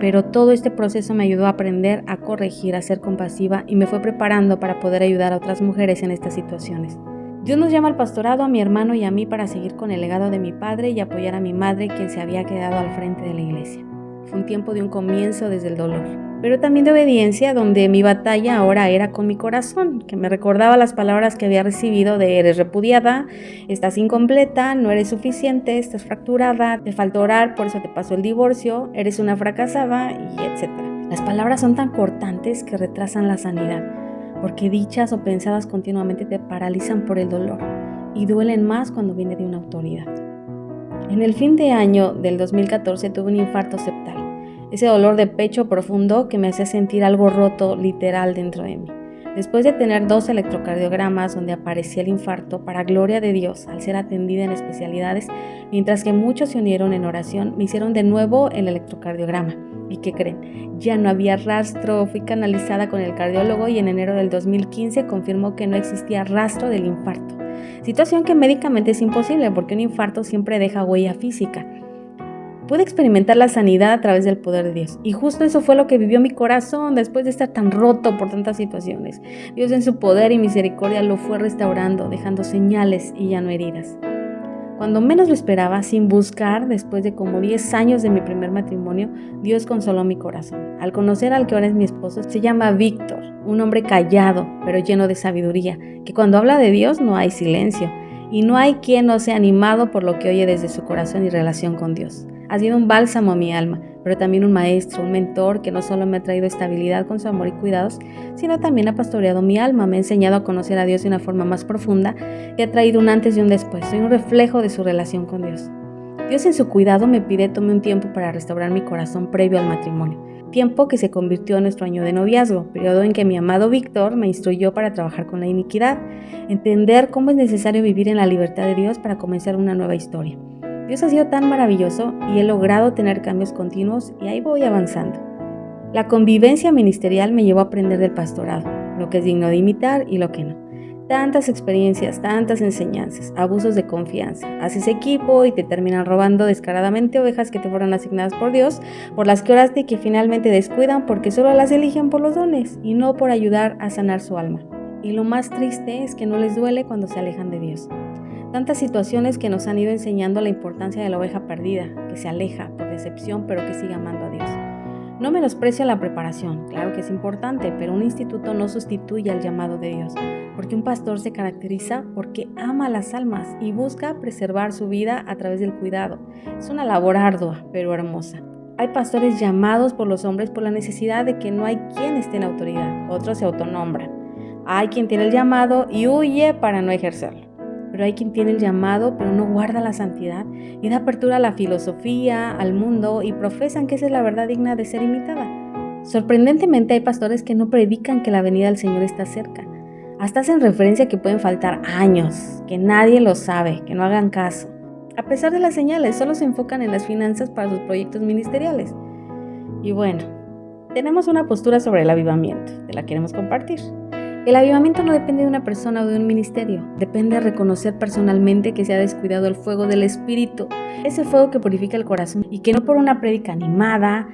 Pero todo este proceso me ayudó a aprender, a corregir, a ser compasiva y me fue preparando para poder ayudar a otras mujeres en estas situaciones. Dios nos llama al pastorado, a mi hermano y a mí, para seguir con el legado de mi padre y apoyar a mi madre, quien se había quedado al frente de la iglesia. Fue un tiempo de un comienzo desde el dolor, pero también de obediencia, donde mi batalla ahora era con mi corazón, que me recordaba las palabras que había recibido de eres repudiada, estás incompleta, no eres suficiente, estás fracturada, te faltó orar, por eso te pasó el divorcio, eres una fracasada, y etc. Las palabras son tan cortantes que retrasan la sanidad, porque dichas o pensadas continuamente te paralizan por el dolor y duelen más cuando viene de una autoridad. En el fin de año del 2014 tuve un infarto septal, ese dolor de pecho profundo que me hacía sentir algo roto literal dentro de mí. Después de tener 2 electrocardiogramas donde aparecía el infarto, para gloria de Dios, al ser atendida en especialidades, mientras que muchos se unieron en oración, me hicieron de nuevo el electrocardiograma. ¿Y qué creen? Ya no había rastro. Fui canalizada con el cardiólogo y en enero del 2015 confirmó que no existía rastro del infarto. Situación que médicamente es imposible porque un infarto siempre deja huella física. Pude experimentar la sanidad a través del poder de Dios. Y justo eso fue lo que vivió mi corazón después de estar tan roto por tantas situaciones. Dios en su poder y misericordia lo fue restaurando, dejando señales y ya no heridas. Cuando menos lo esperaba, sin buscar, después de como 10 años de mi primer matrimonio, Dios consoló mi corazón. Al conocer al que ahora es mi esposo, se llama Víctor, un hombre callado, pero lleno de sabiduría, que cuando habla de Dios no hay silencio, y no hay quien no sea animado por lo que oye desde su corazón y relación con Dios. Ha sido un bálsamo a mi alma, pero también un maestro, un mentor que no solo me ha traído estabilidad con su amor y cuidados, sino también ha pastoreado mi alma, me ha enseñado a conocer a Dios de una forma más profunda y ha traído un antes y un después. Soy un reflejo de su relación con Dios. Dios en su cuidado me pide tome un tiempo para restaurar mi corazón previo al matrimonio, tiempo que se convirtió en nuestro año de noviazgo, periodo en que mi amado Víctor me instruyó para trabajar con la iniquidad, entender cómo es necesario vivir en la libertad de Dios para comenzar una nueva historia. Dios ha sido tan maravilloso y he logrado tener cambios continuos y ahí voy avanzando. La convivencia ministerial me llevó a aprender del pastorado, lo que es digno de imitar y lo que no. Tantas experiencias, tantas enseñanzas, abusos de confianza. Haces equipo y te terminan robando descaradamente ovejas que te fueron asignadas por Dios, por las que oraste y que finalmente descuidan porque solo las eligen por los dones y no por ayudar a sanar su alma. Y lo más triste es que no les duele cuando se alejan de Dios. Tantas situaciones que nos han ido enseñando la importancia de la oveja perdida, que se aleja por decepción pero que sigue amando a Dios. No menosprecio la preparación, claro que es importante, pero un instituto no sustituye al llamado de Dios, porque un pastor se caracteriza porque ama a las almas y busca preservar su vida a través del cuidado. Es una labor ardua, pero hermosa. Hay pastores llamados por los hombres por la necesidad de que no hay quien esté en autoridad, otros se autonombran. Hay quien tiene el llamado y huye para no ejercerlo. Pero hay quien tiene el llamado pero no guarda la santidad y da apertura a la filosofía, al mundo y profesan que esa es la verdad digna de ser imitada. Sorprendentemente hay pastores que no predican que la venida del Señor está cerca. Hasta hacen referencia a que pueden faltar años, que nadie lo sabe, que no hagan caso. A pesar de las señales, solo se enfocan en las finanzas para sus proyectos ministeriales. Y bueno, tenemos una postura sobre el avivamiento, te la queremos compartir. El avivamiento no depende de una persona o de un ministerio, depende de reconocer personalmente que se ha descuidado el fuego del Espíritu, ese fuego que purifica el corazón y que no por una prédica animada,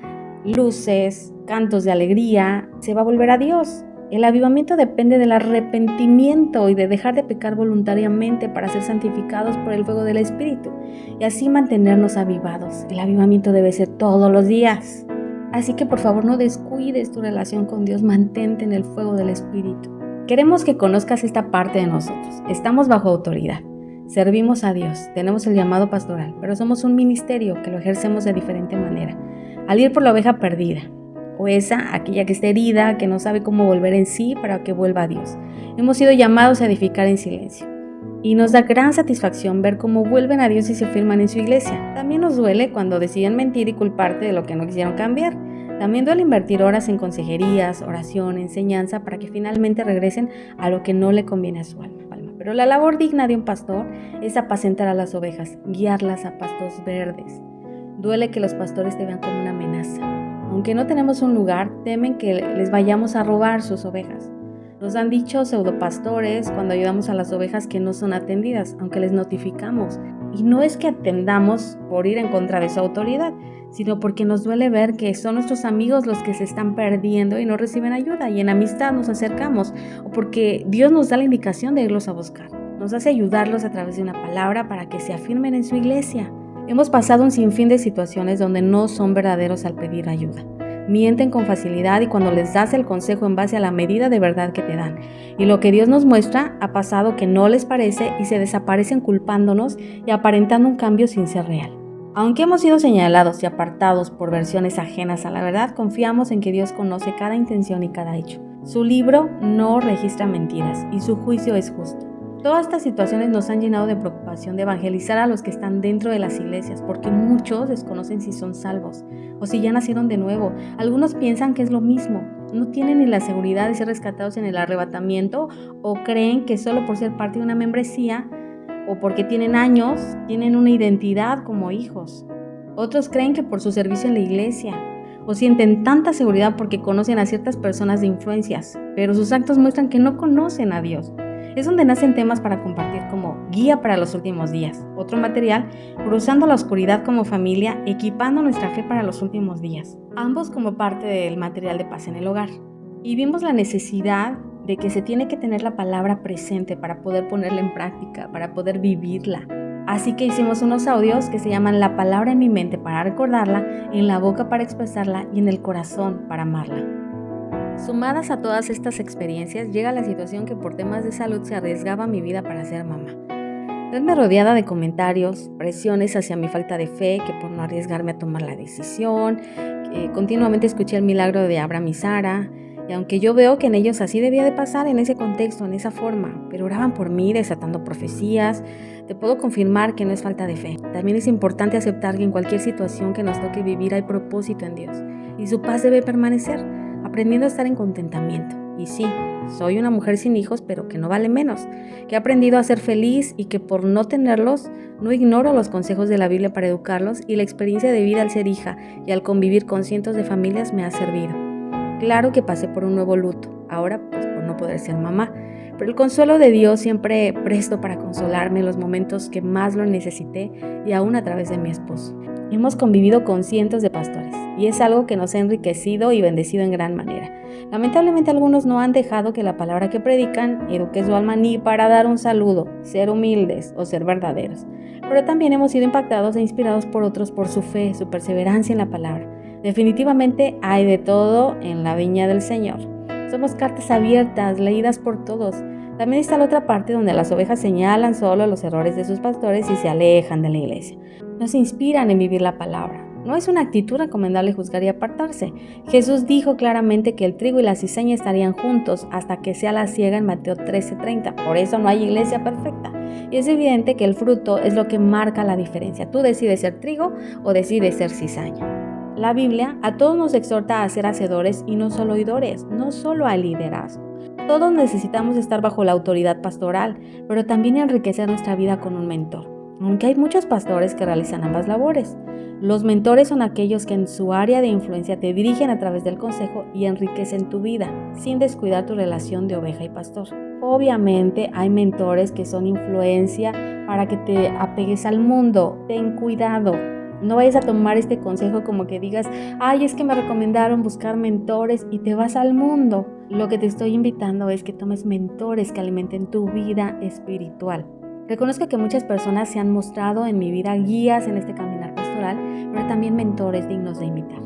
luces, cantos de alegría, se va a volver a Dios. El avivamiento depende del arrepentimiento y de dejar de pecar voluntariamente para ser santificados por el fuego del Espíritu y así mantenernos avivados. El avivamiento debe ser todos los días. Así que por favor no descuides tu relación con Dios, mantente en el fuego del Espíritu. Queremos que conozcas esta parte de nosotros. Estamos bajo autoridad. Servimos a Dios, tenemos el llamado pastoral, pero somos un ministerio que lo ejercemos de diferente manera. Al ir por la oveja perdida, o esa, aquella que está herida, que no sabe cómo volver en sí para que vuelva a Dios. Hemos sido llamados a edificar en silencio. Y nos da gran satisfacción ver cómo vuelven a Dios y se firman en su iglesia. También nos duele cuando deciden mentir y culparte de lo que no quisieron cambiar. También duele invertir horas en consejerías, oración, enseñanza para que finalmente regresen a lo que no le conviene a su alma. Pero la labor digna de un pastor es apacentar a las ovejas, guiarlas a pastos verdes. Duele que los pastores te vean como una amenaza. Aunque no tenemos un lugar, temen que les vayamos a robar sus ovejas. Nos han dicho pseudopastores cuando ayudamos a las ovejas que no son atendidas, aunque les notificamos. Y no es que atendamos por ir en contra de su autoridad, sino porque nos duele ver que son nuestros amigos los que se están perdiendo y no reciben ayuda, y en amistad nos acercamos, o porque Dios nos da la indicación de irlos a buscar. Nos hace ayudarlos a través de una palabra para que se afirmen en su iglesia. Hemos pasado un sinfín de situaciones donde no son verdaderos al pedir ayuda. Mienten con facilidad y cuando les das el consejo en base a la medida de verdad que te dan. Y lo que Dios nos muestra ha pasado que no les parece y se desaparecen culpándonos y aparentando un cambio sin ser real. Aunque hemos sido señalados y apartados por versiones ajenas a la verdad, confiamos en que Dios conoce cada intención y cada hecho. Su libro no registra mentiras y su juicio es justo. Todas estas situaciones nos han llenado de preocupación de evangelizar a los que están dentro de las iglesias, porque muchos desconocen si son salvos o si ya nacieron de nuevo. Algunos piensan que es lo mismo, no tienen ni la seguridad de ser rescatados en el arrebatamiento o creen que solo por ser parte de una membresía o porque tienen años, tienen una identidad como hijos. Otros creen que por su servicio en la iglesia o sienten tanta seguridad porque conocen a ciertas personas de influencias, pero sus actos muestran que no conocen a Dios. Es donde nacen temas para compartir como guía para los últimos días, otro material, cruzando la oscuridad como familia, equipando nuestra fe para los últimos días, ambos como parte del material de paz en el hogar. Y vimos la necesidad de que se tiene que tener la palabra presente para poder ponerla en práctica, para poder vivirla. Así que hicimos unos audios que se llaman La palabra en mi mente para recordarla, en la boca para expresarla y en el corazón para amarla. Sumadas a todas estas experiencias, llega la situación que por temas de salud se arriesgaba mi vida para ser mamá. Verme rodeada de comentarios, presiones hacia mi falta de fe, que por no arriesgarme a tomar la decisión, que continuamente escuché el milagro de Abraham y Sara, y aunque yo veo que en ellos así debía de pasar en ese contexto, en esa forma, pero oraban por mí desatando profecías, te puedo confirmar que no es falta de fe. También es importante aceptar que en cualquier situación que nos toque vivir hay propósito en Dios, y su paz debe permanecer, aprendiendo a estar en contentamiento. Y sí, soy una mujer sin hijos, pero que no vale menos, que he aprendido a ser feliz y que por no tenerlos, no ignoro los consejos de la Biblia para educarlos, y la experiencia de vida al ser hija y al convivir con cientos de familias me ha servido. Claro que pasé por un nuevo luto, ahora pues por no poder ser mamá, pero el consuelo de Dios siempre presto para consolarme en los momentos que más lo necesité y aún a través de mi esposo. Hemos convivido con cientos de pastores y es algo que nos ha enriquecido y bendecido en gran manera. Lamentablemente algunos no han dejado que la palabra que predican eduque su alma ni para dar un saludo, ser humildes o ser verdaderos. Pero también hemos sido impactados e inspirados por otros por su fe, su perseverancia en la palabra. Definitivamente hay de todo en la viña del Señor. Somos cartas abiertas, leídas por todos. También está la otra parte donde las ovejas señalan solo los errores de sus pastores y se alejan de la iglesia. Nos inspiran en vivir la palabra. No es una actitud recomendable juzgar y apartarse. Jesús dijo claramente que el trigo y la cizaña estarían juntos hasta que sea la siega en Mateo 13:30. Por eso no hay iglesia perfecta. Y es evidente que el fruto es lo que marca la diferencia. Tú decides ser trigo o decides ser cizaña. La Biblia a todos nos exhorta a ser hacedores y no solo oidores, no solo al liderazgo. Todos necesitamos estar bajo la autoridad pastoral, pero también enriquecer nuestra vida con un mentor. Aunque hay muchos pastores que realizan ambas labores. Los mentores son aquellos que en su área de influencia te dirigen a través del consejo y enriquecen tu vida, sin descuidar tu relación de oveja y pastor. Obviamente hay mentores que son influencia para que te apegues al mundo. Ten cuidado. No vayas a tomar este consejo como que digas, ay, es que me recomendaron buscar mentores y te vas al mundo. Lo que te estoy invitando es que tomes mentores que alimenten tu vida espiritual. Reconozco que muchas personas se han mostrado en mi vida guías en este caminar pastoral, pero también mentores dignos de imitar.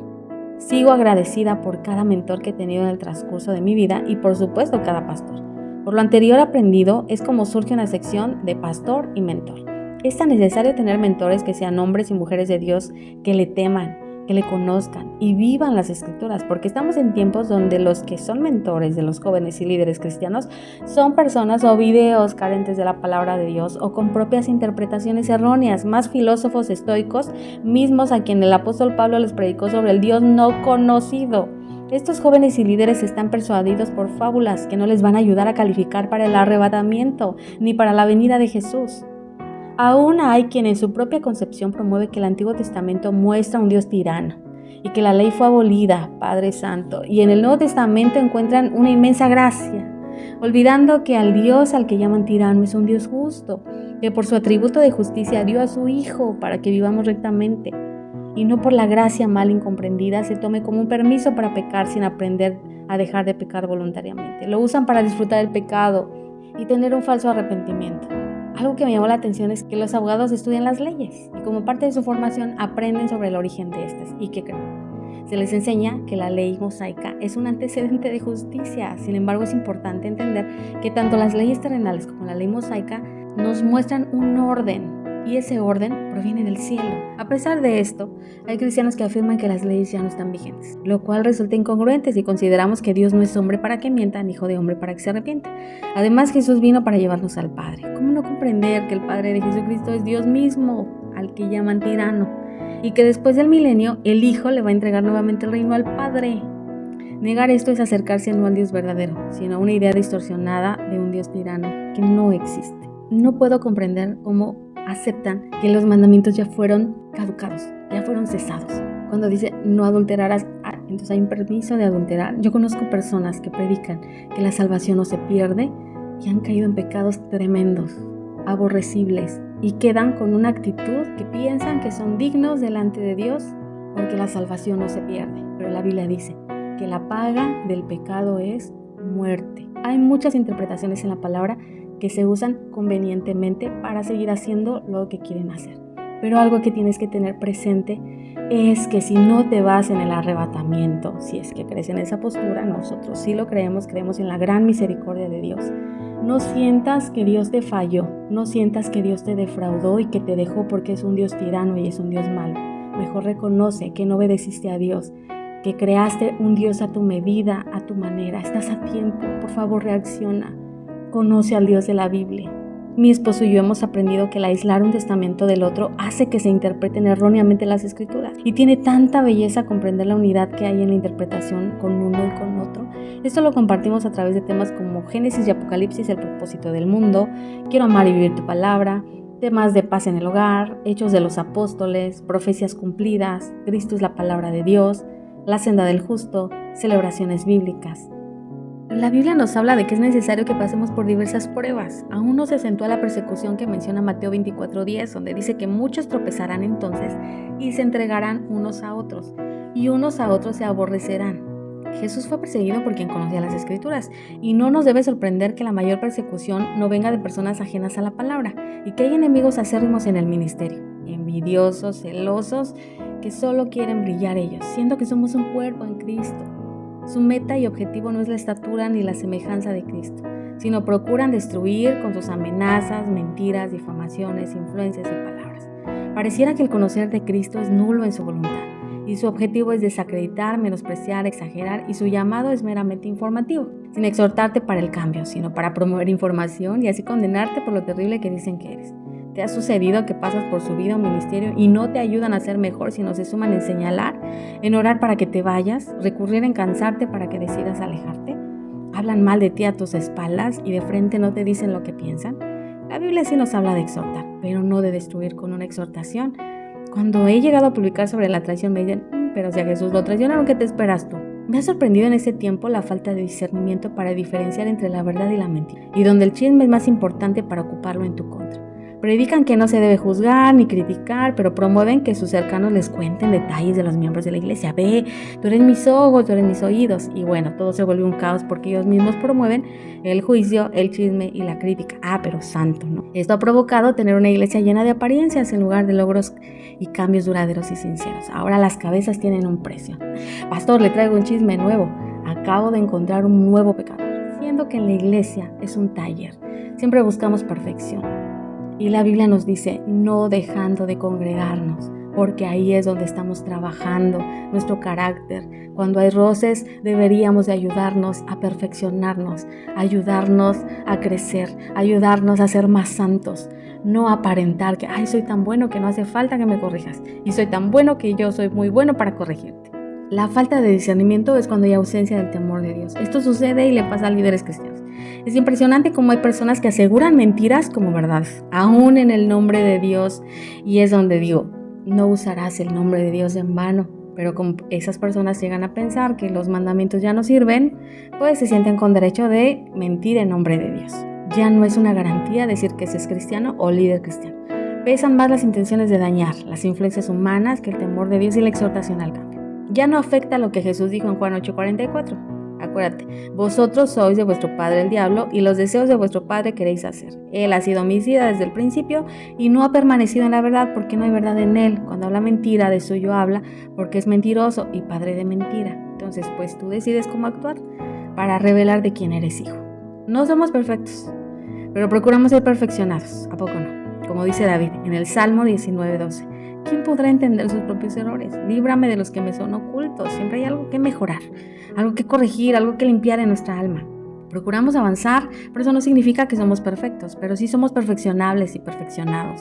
Sigo agradecida por cada mentor que he tenido en el transcurso de mi vida y por supuesto cada pastor. Por lo anterior aprendido es como surge una sección de pastor y mentor. Es tan necesario tener mentores que sean hombres y mujeres de Dios que le teman, que le conozcan y vivan las Escrituras, porque estamos en tiempos donde los que son mentores de los jóvenes y líderes cristianos son personas o videos carentes de la palabra de Dios o con propias interpretaciones erróneas, más filósofos estoicos mismos a quien el apóstol Pablo les predicó sobre el Dios no conocido. Estos jóvenes y líderes están persuadidos por fábulas que no les van a ayudar a calificar para el arrebatamiento ni para la venida de Jesús. Aún hay quien en su propia concepción promueve que el Antiguo Testamento muestra un Dios tirano y que la ley fue abolida, Padre Santo, y en el Nuevo Testamento encuentran una inmensa gracia, olvidando que al Dios al que llaman tirano es un Dios justo, que por su atributo de justicia dio a su Hijo para que vivamos rectamente, y no por la gracia mal incomprendida se tome como un permiso para pecar sin aprender a dejar de pecar voluntariamente. Lo usan para disfrutar el pecado y tener un falso arrepentimiento. Algo que me llamó la atención es que los abogados estudian las leyes y como parte de su formación aprenden sobre el origen de estas. ¿Y qué creen? Se les enseña que la ley mosaica es un antecedente de justicia. Sin embargo, es importante entender que tanto las leyes terrenales como la ley mosaica nos muestran un orden, y ese orden proviene del cielo. A pesar de esto, hay cristianos que afirman que las leyes ya no están vigentes, lo cual resulta incongruente si consideramos que Dios no es hombre para que mienta, ni hijo de hombre para que se arrepienta. Además, Jesús vino para llevarnos al Padre. ¿Cómo no comprender que el Padre de Jesucristo es Dios mismo, al que llaman tirano, y que después del milenio el Hijo le va a entregar nuevamente el reino al Padre? Negar esto es acercarse no al Dios verdadero, sino a una idea distorsionada de un Dios tirano que no existe. No puedo comprender cómo aceptan que los mandamientos ya fueron caducados, ya fueron cesados. Cuando dice no adulterarás, entonces hay un permiso de adulterar. Yo conozco personas que predican que la salvación no se pierde y han caído en pecados tremendos, aborrecibles, y quedan con una actitud que piensan que son dignos delante de Dios porque la salvación no se pierde. Pero la Biblia dice que la paga del pecado es muerte. Hay muchas interpretaciones en la palabra que se usan convenientemente para seguir haciendo lo que quieren hacer. Pero algo que tienes que tener presente es que si no te vas en el arrebatamiento, si es que crees en esa postura, nosotros sí lo creemos en la gran misericordia de Dios. No sientas que Dios te falló, no sientas que Dios te defraudó y que te dejó porque es un Dios tirano y es un Dios malo. Mejor reconoce que no obedeciste a Dios, que creaste un Dios a tu medida, a tu manera. Estás a tiempo, por favor reacciona. Conoce al Dios de la Biblia. Mi esposo y yo hemos aprendido que el aislar un testamento del otro hace que se interpreten erróneamente las Escrituras. Y tiene tanta belleza comprender la unidad que hay en la interpretación con uno y con otro. Esto lo compartimos a través de temas como Génesis y Apocalipsis, el propósito del mundo, Quiero amar y vivir tu palabra, temas de paz en el hogar, Hechos de los Apóstoles, profecías cumplidas, Cristo es la palabra de Dios, la senda del justo, celebraciones bíblicas. La Biblia nos habla de que es necesario que pasemos por diversas pruebas. Aún no se acentúa la persecución que menciona Mateo 24:10, donde dice que muchos tropezarán entonces y se entregarán unos a otros, y unos a otros se aborrecerán. Jesús fue perseguido por quien conocía las Escrituras, y no nos debe sorprender que la mayor persecución no venga de personas ajenas a la palabra, y que hay enemigos acérrimos en el ministerio, envidiosos, celosos, que solo quieren brillar ellos, siendo que somos un cuerpo en Cristo. Su meta y objetivo no es la estatura ni la semejanza de Cristo, sino procuran destruir con sus amenazas, mentiras, difamaciones, influencias y palabras. Pareciera que el conocer de Cristo es nulo en su voluntad, y su objetivo es desacreditar, menospreciar, exagerar, y su llamado es meramente informativo, sin exhortarte para el cambio, sino para promover información y así condenarte por lo terrible que dicen que eres. ¿Te ha sucedido que pasas por su vida o ministerio y no te ayudan a ser mejor, sino se suman en señalar, en orar para que te vayas, recurrir en cansarte para que decidas alejarte? ¿Hablan mal de ti a tus espaldas y de frente no te dicen lo que piensan? La Biblia sí nos habla de exhortar, pero no de destruir con una exhortación. Cuando he llegado a publicar sobre la traición me dicen, pero si a Jesús lo traicionaron, ¿qué te esperas tú? Me ha sorprendido en ese tiempo la falta de discernimiento para diferenciar entre la verdad y la mentira, y donde el chisme es más importante para ocuparlo en tu contra. Predican que no se debe juzgar ni criticar, pero promueven que sus cercanos les cuenten detalles de los miembros de la iglesia. Ve, tú eres mis ojos, tú eres mis oídos. Y bueno, todo se vuelve un caos porque ellos mismos promueven el juicio, el chisme y la crítica. Pero santo, ¿no? Esto ha provocado tener una iglesia llena de apariencias en lugar de logros y cambios duraderos y sinceros. Ahora las cabezas tienen un precio. Pastor, le traigo un chisme nuevo. Acabo de encontrar un nuevo pecador. Siendo que en la iglesia es un taller. Siempre buscamos perfección. Y la Biblia nos dice, no dejando de congregarnos, porque ahí es donde estamos trabajando nuestro carácter. Cuando hay roces, deberíamos de ayudarnos a perfeccionarnos, ayudarnos a crecer, ayudarnos a ser más santos. No aparentar que, soy tan bueno que no hace falta que me corrijas, y soy tan bueno que yo soy muy bueno para corregirte. La falta de discernimiento es cuando hay ausencia del temor de Dios. Esto sucede y le pasa a líderes cristianos. Es impresionante cómo hay personas que aseguran mentiras como verdades, aún en el nombre de Dios, y es donde digo, no usarás el nombre de Dios en vano. Pero como esas personas llegan a pensar que los mandamientos ya no sirven, pues se sienten con derecho de mentir en nombre de Dios. Ya no es una garantía decir que se es cristiano o líder cristiano. Pesan más las intenciones de dañar, las influencias humanas, que el temor de Dios y la exhortación al cambio. Ya no afecta lo que Jesús dijo en Juan 8:44. Acuérdate, vosotros sois de vuestro padre el diablo y los deseos de vuestro padre queréis hacer. Él ha sido homicida desde el principio y no ha permanecido en la verdad porque no hay verdad en él. Cuando habla mentira, de suyo habla porque es mentiroso y padre de mentira. Entonces, pues tú decides cómo actuar para revelar de quién eres hijo. No somos perfectos, pero procuramos ser perfeccionados. ¿A poco no? Como dice David en el Salmo 19:12. ¿Quién podrá entender sus propios errores? Líbrame de los que me son ocultos. Siempre hay algo que mejorar, algo que corregir, algo que limpiar en nuestra alma. Procuramos avanzar, pero eso no significa que somos perfectos, pero sí somos perfeccionables y perfeccionados.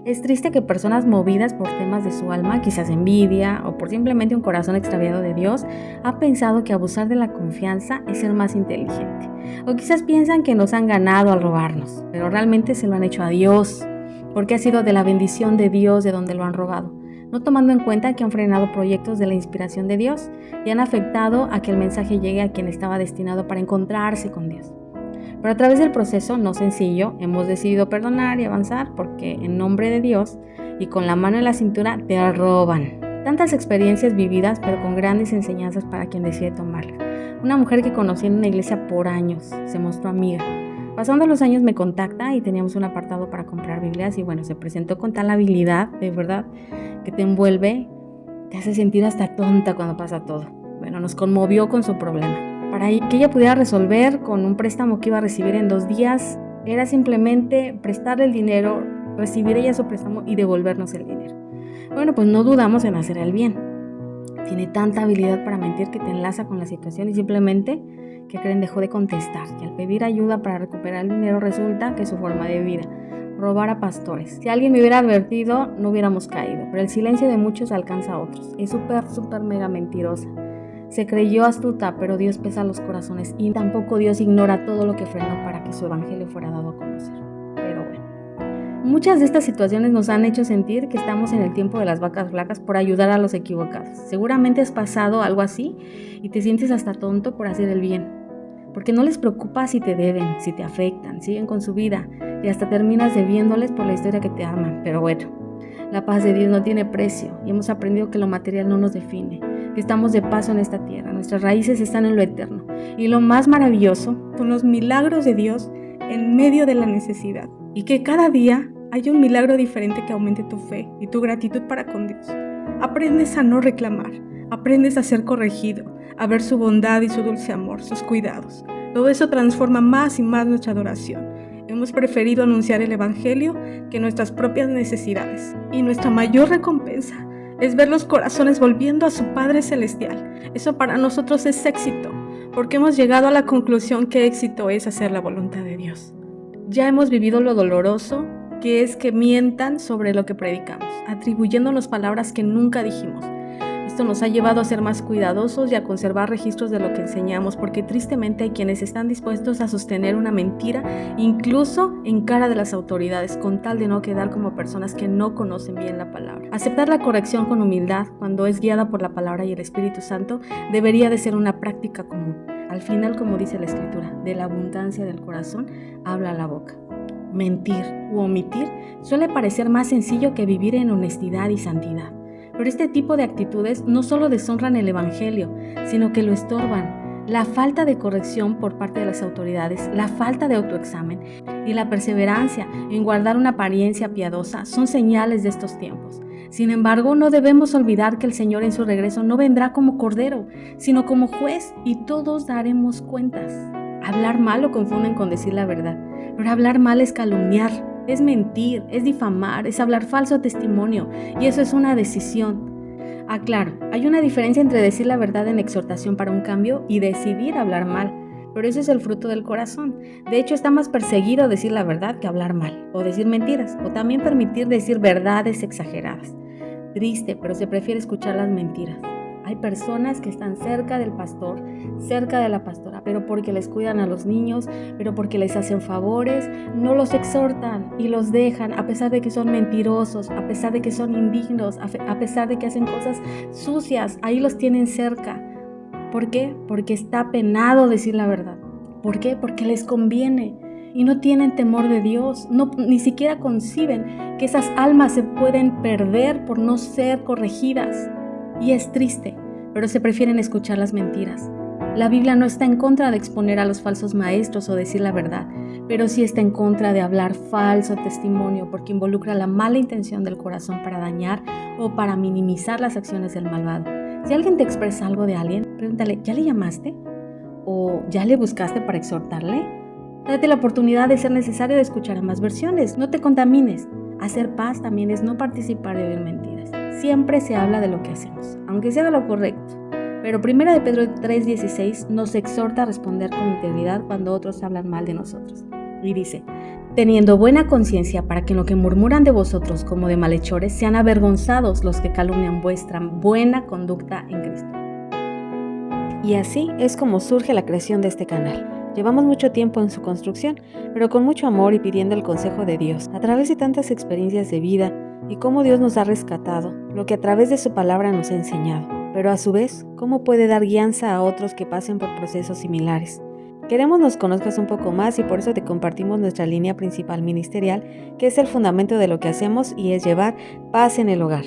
Es triste que personas movidas por temas de su alma, quizás envidia o por simplemente un corazón extraviado de Dios, han pensado que abusar de la confianza es ser más inteligente. O quizás piensan que nos han ganado al robarnos, pero realmente se lo han hecho a Dios, porque ha sido de la bendición de Dios de donde lo han robado, no tomando en cuenta que han frenado proyectos de la inspiración de Dios y han afectado a que el mensaje llegue a quien estaba destinado para encontrarse con Dios. Pero a través del proceso no sencillo hemos decidido perdonar y avanzar porque en nombre de Dios y con la mano en la cintura te roban. Tantas experiencias vividas pero con grandes enseñanzas para quien decide tomarlas. Una mujer que conocí en una iglesia por años se mostró amiga. Pasando los años me contacta y teníamos un apartado para comprar Biblias y bueno, se presentó con tal habilidad, de verdad, que te envuelve, te hace sentir hasta tonta cuando pasa todo. Bueno, nos conmovió con su problema. Para que ella pudiera resolver con un préstamo que iba a recibir en 2 días, era simplemente prestarle el dinero, recibir ella su préstamo y devolvernos el dinero. Bueno, pues no dudamos en hacer el bien. Tiene tanta habilidad para mentir que te enlaza con la situación y simplemente, ¿qué creen? Dejó de contestar. Y al pedir ayuda para recuperar el dinero resulta que es su forma de vida, robar a pastores. Si alguien me hubiera advertido, no hubiéramos caído, pero el silencio de muchos alcanza a otros. Es súper mega mentirosa. Se creyó astuta, pero Dios pesa los corazones y tampoco Dios ignora todo lo que frenó para que su evangelio fuera dado a conocer. Pero bueno, muchas de estas situaciones nos han hecho sentir que estamos en el tiempo de las vacas flacas por ayudar a los equivocados. Seguramente has pasado algo así y te sientes hasta tonto por hacer el bien, porque no les preocupa si te deben, si te afectan, siguen con su vida y hasta terminas debiéndoles por la historia que te arman. Pero bueno, la paz de Dios no tiene precio y hemos aprendido que lo material no nos define, que estamos de paso en esta tierra, nuestras raíces están en lo eterno. Y lo más maravilloso son los milagros de Dios en medio de la necesidad. Y que cada día haya un milagro diferente que aumente tu fe y tu gratitud para con Dios. Aprendes a no reclamar, aprendes a ser corregido, a ver su bondad y su dulce amor, sus cuidados. Todo eso transforma más y más nuestra adoración. Hemos preferido anunciar el evangelio que nuestras propias necesidades. Y nuestra mayor recompensa es ver los corazones volviendo a su Padre Celestial. Eso para nosotros es éxito, porque hemos llegado a la conclusión que éxito es hacer la voluntad de Dios. Ya hemos vivido lo doloroso, que es que mientan sobre lo que predicamos, atribuyéndonos palabras que nunca dijimos. Esto nos ha llevado a ser más cuidadosos y a conservar registros de lo que enseñamos, porque tristemente hay quienes están dispuestos a sostener una mentira, incluso en cara de las autoridades, con tal de no quedar como personas que no conocen bien la palabra. Aceptar la corrección con humildad, cuando es guiada por la palabra y el Espíritu Santo, debería de ser una práctica común. Al final, como dice la Escritura, de la abundancia del corazón habla la boca. Mentir u omitir suele parecer más sencillo que vivir en honestidad y santidad. Pero este tipo de actitudes no solo deshonran el evangelio, sino que lo estorban. La falta de corrección por parte de las autoridades, la falta de autoexamen y la perseverancia en guardar una apariencia piadosa son señales de estos tiempos. Sin embargo, no debemos olvidar que el Señor en su regreso no vendrá como cordero, sino como juez, y todos daremos cuentas. Hablar mal lo confunden con decir la verdad, pero hablar mal es calumniar, es mentir, es difamar, es hablar falso testimonio, y eso es una decisión. Claro, hay una diferencia entre decir la verdad en exhortación para un cambio y decidir hablar mal, pero ese es el fruto del corazón. De hecho, está más perseguido decir la verdad que hablar mal, o decir mentiras, o también permitir decir verdades exageradas. Triste, pero se prefiere escuchar las mentiras. Hay personas que están cerca del pastor, cerca de la pastora, pero porque les cuidan a los niños, pero porque les hacen favores, no los exhortan y los dejan, a pesar de que son mentirosos, a pesar de que son indignos, a pesar de que hacen cosas sucias, ahí los tienen cerca. ¿Por qué? Porque está penado decir la verdad. ¿Por qué? Porque les conviene y no tienen temor de Dios, ni siquiera conciben que esas almas se pueden perder por no ser corregidas. Y es triste, pero se prefieren escuchar las mentiras. La Biblia no está en contra de exponer a los falsos maestros o decir la verdad, pero sí está en contra de hablar falso testimonio porque involucra la mala intención del corazón para dañar o para minimizar las acciones del malvado. Si alguien te expresa algo de alguien, pregúntale, ¿ya le llamaste? ¿O ya le buscaste para exhortarle? Date la oportunidad de ser necesario de escuchar ambas versiones. No te contamines. Hacer paz también es no participar de oír mentiras. Siempre se habla de lo que hacemos, aunque sea lo correcto. Pero 1 de Pedro 3:16 nos exhorta a responder con integridad cuando otros hablan mal de nosotros. Y dice, teniendo buena conciencia para que en lo que murmuran de vosotros como de malhechores sean avergonzados los que calumnian vuestra buena conducta en Cristo. Y así es como surge la creación de este canal. Llevamos mucho tiempo en su construcción, pero con mucho amor y pidiendo el consejo de Dios, a través de tantas experiencias de vida y cómo Dios nos ha rescatado, lo que a través de su palabra nos ha enseñado, pero a su vez, cómo puede dar guianza a otros que pasen por procesos similares. Queremos nos conozcas un poco más y por eso te compartimos nuestra línea principal ministerial, que es el fundamento de lo que hacemos y es llevar paz en el hogar.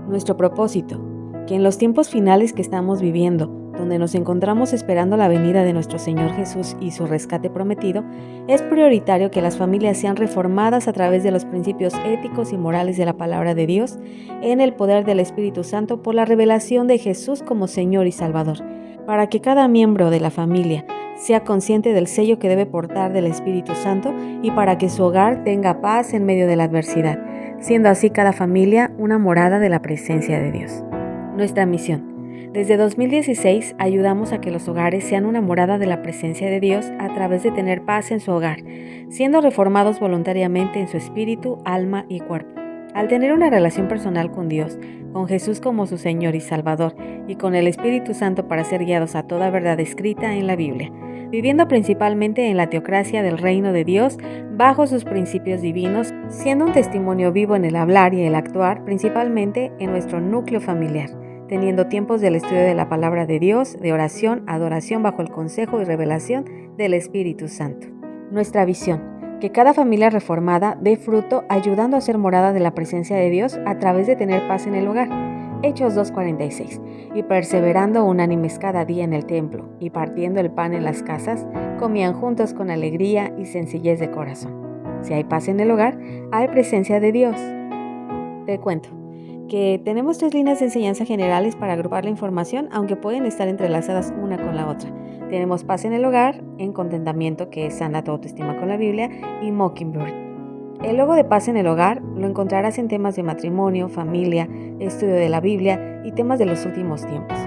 Nuestro propósito, que en los tiempos finales que estamos viviendo, donde nos encontramos esperando la venida de nuestro Señor Jesús y su rescate prometido, es prioritario que las familias sean reformadas a través de los principios éticos y morales de la palabra de Dios, en el poder del Espíritu Santo por la revelación de Jesús como Señor y Salvador, para que cada miembro de la familia sea consciente del sello que debe portar del Espíritu Santo y para que su hogar tenga paz en medio de la adversidad, siendo así cada familia una morada de la presencia de Dios. Nuestra misión. Desde 2016 ayudamos a que los hogares sean una morada de la presencia de Dios a través de tener paz en su hogar, siendo reformados voluntariamente en su espíritu, alma y cuerpo. Al tener una relación personal con Dios, con Jesús como su Señor y Salvador, y con el Espíritu Santo para ser guiados a toda verdad escrita en la Biblia, viviendo principalmente en la teocracia del reino de Dios, bajo sus principios divinos, siendo un testimonio vivo en el hablar y el actuar, principalmente en nuestro núcleo familiar, teniendo tiempos del estudio de la palabra de Dios, de oración, adoración bajo el consejo y revelación del Espíritu Santo. Nuestra visión. Que cada familia reformada dé fruto ayudando a ser morada de la presencia de Dios a través de tener paz en el hogar. Hechos 2:46. Y perseverando unánimes cada día en el templo y partiendo el pan en las casas, comían juntos con alegría y sencillez de corazón. Si hay paz en el hogar, hay presencia de Dios. Te cuento que tenemos 3 líneas de enseñanza generales para agrupar la información, aunque pueden estar entrelazadas una con la otra. Tenemos paz en el hogar, en contentamiento, que es sana tu autoestima con la Biblia, y Mockingbird. El logo de paz en el hogar lo encontrarás en temas de matrimonio, familia, estudio de la Biblia y temas de los últimos tiempos.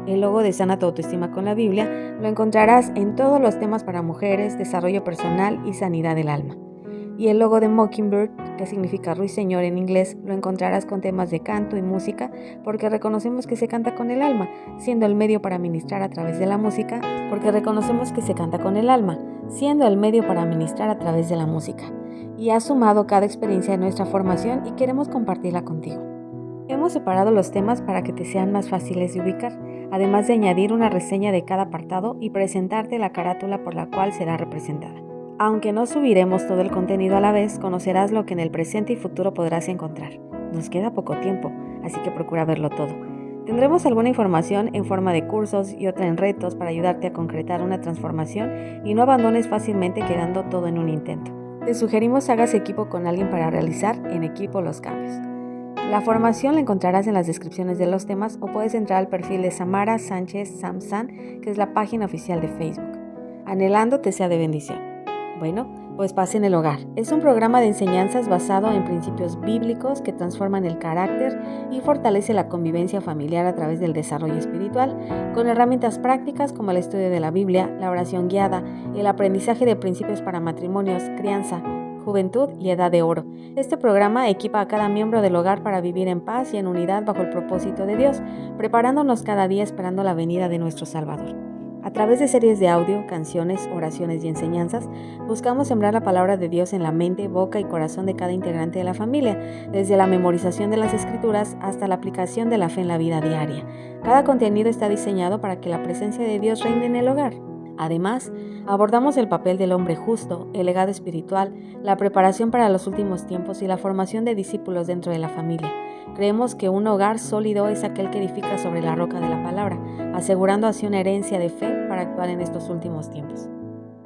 El logo de sana tu autoestima con la Biblia lo encontrarás en todos los temas para mujeres, desarrollo personal y sanidad del alma. Y el logo de Mockingbird, que significa ruiseñor en inglés, lo encontrarás con temas de canto y música, porque reconocemos que se canta con el alma, siendo el medio para ministrar a través de la música, porque reconocemos que se canta con el alma, siendo el medio para ministrar a través de la música. Y has sumado cada experiencia de nuestra formación y queremos compartirla contigo. Hemos separado los temas para que te sean más fáciles de ubicar, además de añadir una reseña de cada apartado y presentarte la carátula por la cual será representada. Aunque no subiremos todo el contenido a la vez, conocerás lo que en el presente y futuro podrás encontrar. Nos queda poco tiempo, así que procura verlo todo. Tendremos alguna información en forma de cursos y otra en retos para ayudarte a concretar una transformación y no abandones fácilmente quedando todo en un intento. Te sugerimos hagas equipo con alguien para realizar en equipo los cambios. La formación la encontrarás en las descripciones de los temas o puedes entrar al perfil de Samara Sánchez Samsan, que es la página oficial de Facebook. Anhelando te sea de bendición. Bueno, Pues Paz en el Hogar es un programa de enseñanzas basado en principios bíblicos que transforman el carácter y fortalece la convivencia familiar a través del desarrollo espiritual, con herramientas prácticas como el estudio de la Biblia, la oración guiada, el aprendizaje de principios para matrimonios, crianza, juventud y edad de oro. Este programa equipa a cada miembro del hogar para vivir en paz y en unidad bajo el propósito de Dios, preparándonos cada día esperando la venida de nuestro Salvador. A través de series de audio, canciones, oraciones y enseñanzas, buscamos sembrar la palabra de Dios en la mente, boca y corazón de cada integrante de la familia, desde la memorización de las Escrituras hasta la aplicación de la fe en la vida diaria. Cada contenido está diseñado para que la presencia de Dios reine en el hogar. Además, abordamos el papel del hombre justo, el legado espiritual, la preparación para los últimos tiempos y la formación de discípulos dentro de la familia. Creemos que un hogar sólido es aquel que edifica sobre la roca de la palabra, asegurando así una herencia de fe para actuar en estos últimos tiempos.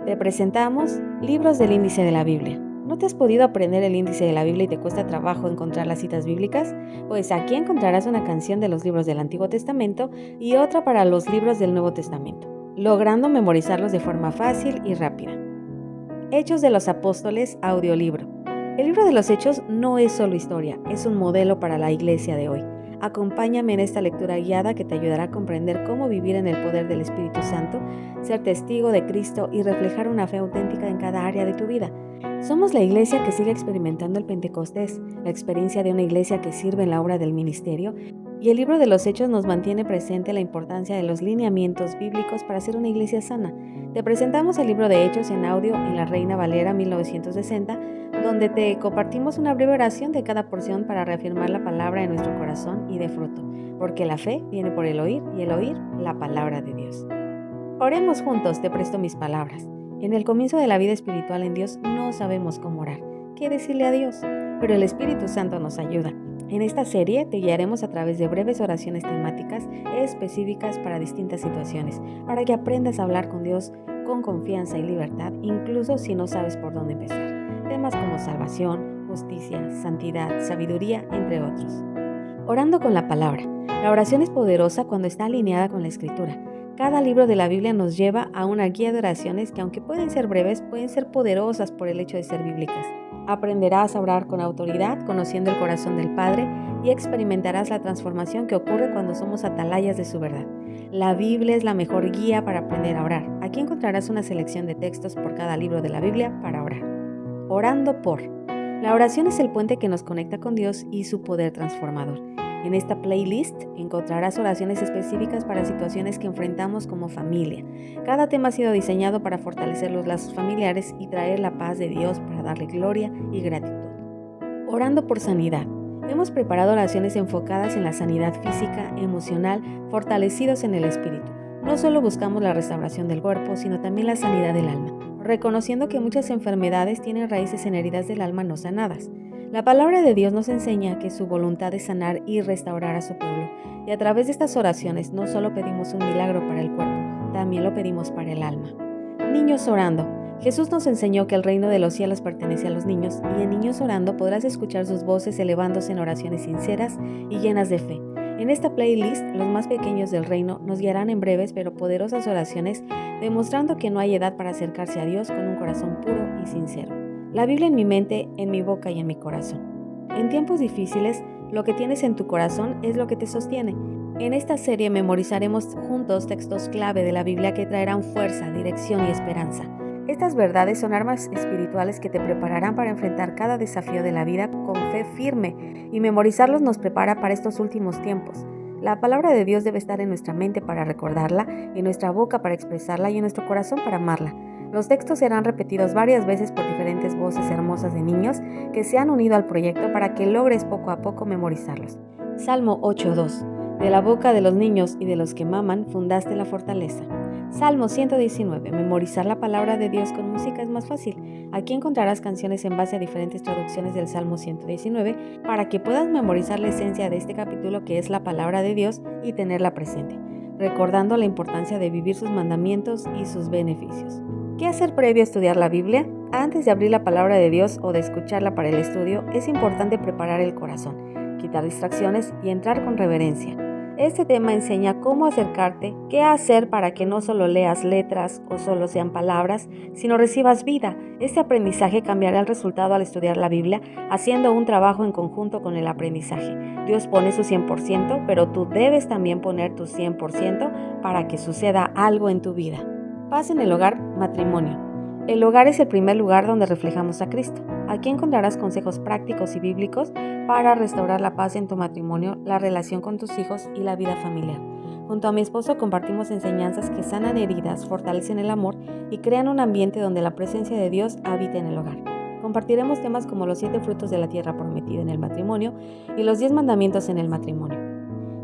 Te presentamos Libros del Índice de la Biblia. ¿No te has podido aprender el índice de la Biblia y te cuesta trabajo encontrar las citas bíblicas? Pues aquí encontrarás una canción de los libros del Antiguo Testamento y otra para los libros del Nuevo Testamento, logrando memorizarlos de forma fácil y rápida. Hechos de los Apóstoles, audiolibro. El libro de los Hechos no es solo historia, es un modelo para la iglesia de hoy. Acompáñame en esta lectura guiada que te ayudará a comprender cómo vivir en el poder del Espíritu Santo, ser testigo de Cristo y reflejar una fe auténtica en cada área de tu vida. Somos la iglesia que sigue experimentando el Pentecostés, la experiencia de una iglesia que sirve en la obra del ministerio, y el libro de los Hechos nos mantiene presente la importancia de los lineamientos bíblicos para ser una iglesia sana. Te presentamos el libro de Hechos en audio en la Reina Valera 1960, donde te compartimos una breve oración de cada porción para reafirmar la palabra en nuestro corazón y de fruto, porque la fe viene por el oír y el oír la palabra de Dios. Oremos juntos, te presto mis palabras. En el comienzo de la vida espiritual en Dios no sabemos cómo orar, qué decirle a Dios, pero el Espíritu Santo nos ayuda. En esta serie te guiaremos a través de breves oraciones temáticas específicas para distintas situaciones, para que aprendas a hablar con Dios con confianza y libertad, incluso si no sabes por dónde empezar. Temas como salvación, justicia, santidad, sabiduría, entre otros. Orando con la palabra. La oración es poderosa cuando está alineada con la Escritura. Cada libro de la Biblia nos lleva a una guía de oraciones que, aunque pueden ser breves, pueden ser poderosas por el hecho de ser bíblicas. Aprenderás a orar con autoridad, conociendo el corazón del Padre, y experimentarás la transformación que ocurre cuando somos atalayas de su verdad. La Biblia es la mejor guía para aprender a orar. Aquí encontrarás una selección de textos por cada libro de la Biblia para orar. Orando por. La oración es el puente que nos conecta con Dios y su poder transformador. En esta playlist encontrarás oraciones específicas para situaciones que enfrentamos como familia. Cada tema ha sido diseñado para fortalecer los lazos familiares y traer la paz de Dios para darle gloria y gratitud. Orando por sanidad. Hemos preparado oraciones enfocadas en la sanidad física, emocional, fortalecidos en el espíritu. No solo buscamos la restauración del cuerpo, sino también la sanidad del alma, reconociendo que muchas enfermedades tienen raíces en heridas del alma no sanadas. La palabra de Dios nos enseña que su voluntad es sanar y restaurar a su pueblo, y a través de estas oraciones no solo pedimos un milagro para el cuerpo, también lo pedimos para el alma. Niños orando. Jesús nos enseñó que el reino de los cielos pertenece a los niños, y en Niños Orando podrás escuchar sus voces elevándose en oraciones sinceras y llenas de fe. En esta playlist, los más pequeños del reino nos guiarán en breves pero poderosas oraciones, demostrando que no hay edad para acercarse a Dios con un corazón puro y sincero. La Biblia en mi mente, en mi boca y en mi corazón. En tiempos difíciles, lo que tienes en tu corazón es lo que te sostiene. En esta serie memorizaremos juntos textos clave de la Biblia que traerán fuerza, dirección y esperanza. Estas verdades son armas espirituales que te prepararán para enfrentar cada desafío de la vida con fe firme, y memorizarlos nos prepara para estos últimos tiempos. La palabra de Dios debe estar en nuestra mente para recordarla, en nuestra boca para expresarla y en nuestro corazón para amarla. Los textos serán repetidos varias veces por diferentes voces hermosas de niños que se han unido al proyecto para que logres poco a poco memorizarlos. Salmo 8:2. De la boca de los niños y de los que maman fundaste la fortaleza. Salmo 119. Memorizar la palabra de Dios con música es más fácil. Aquí encontrarás canciones en base a diferentes traducciones del Salmo 119 para que puedas memorizar la esencia de este capítulo, que es la palabra de Dios, y tenerla presente, recordando la importancia de vivir sus mandamientos y sus beneficios. ¿Qué hacer previo a estudiar la Biblia? Antes de abrir la palabra de Dios o de escucharla para el estudio, es importante preparar el corazón, quitar distracciones y entrar con reverencia. Este tema enseña cómo acercarte, qué hacer para que no solo leas letras o solo sean palabras, sino recibas vida. Este aprendizaje cambiará el resultado al estudiar la Biblia, haciendo un trabajo en conjunto con el aprendizaje. Dios pone su 100%, pero tú debes también poner tu 100% para que suceda algo en tu vida. Paz en el hogar, matrimonio. El hogar es el primer lugar donde reflejamos a Cristo. Aquí encontrarás consejos prácticos y bíblicos para restaurar la paz en tu matrimonio, la relación con tus hijos y la vida familiar. Junto a mi esposo compartimos enseñanzas que sanan heridas, fortalecen el amor y crean un ambiente donde la presencia de Dios habita en el hogar. Compartiremos temas como los 7 frutos de la tierra prometida en el matrimonio y los 10 mandamientos en el matrimonio.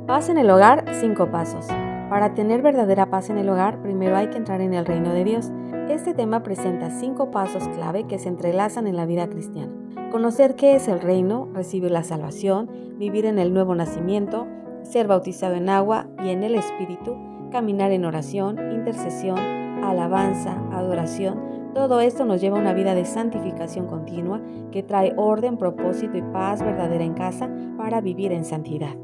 Paz en el hogar, 5 pasos. Para tener verdadera paz en el hogar, primero hay que entrar en el reino de Dios. Este tema presenta 5 pasos clave que se entrelazan en la vida cristiana. Conocer qué es el reino, recibir la salvación, vivir en el nuevo nacimiento, ser bautizado en agua y en el Espíritu, caminar en oración, intercesión, alabanza, adoración. Todo esto nos lleva a una vida de santificación continua que trae orden, propósito y paz verdadera en casa para vivir en santidad.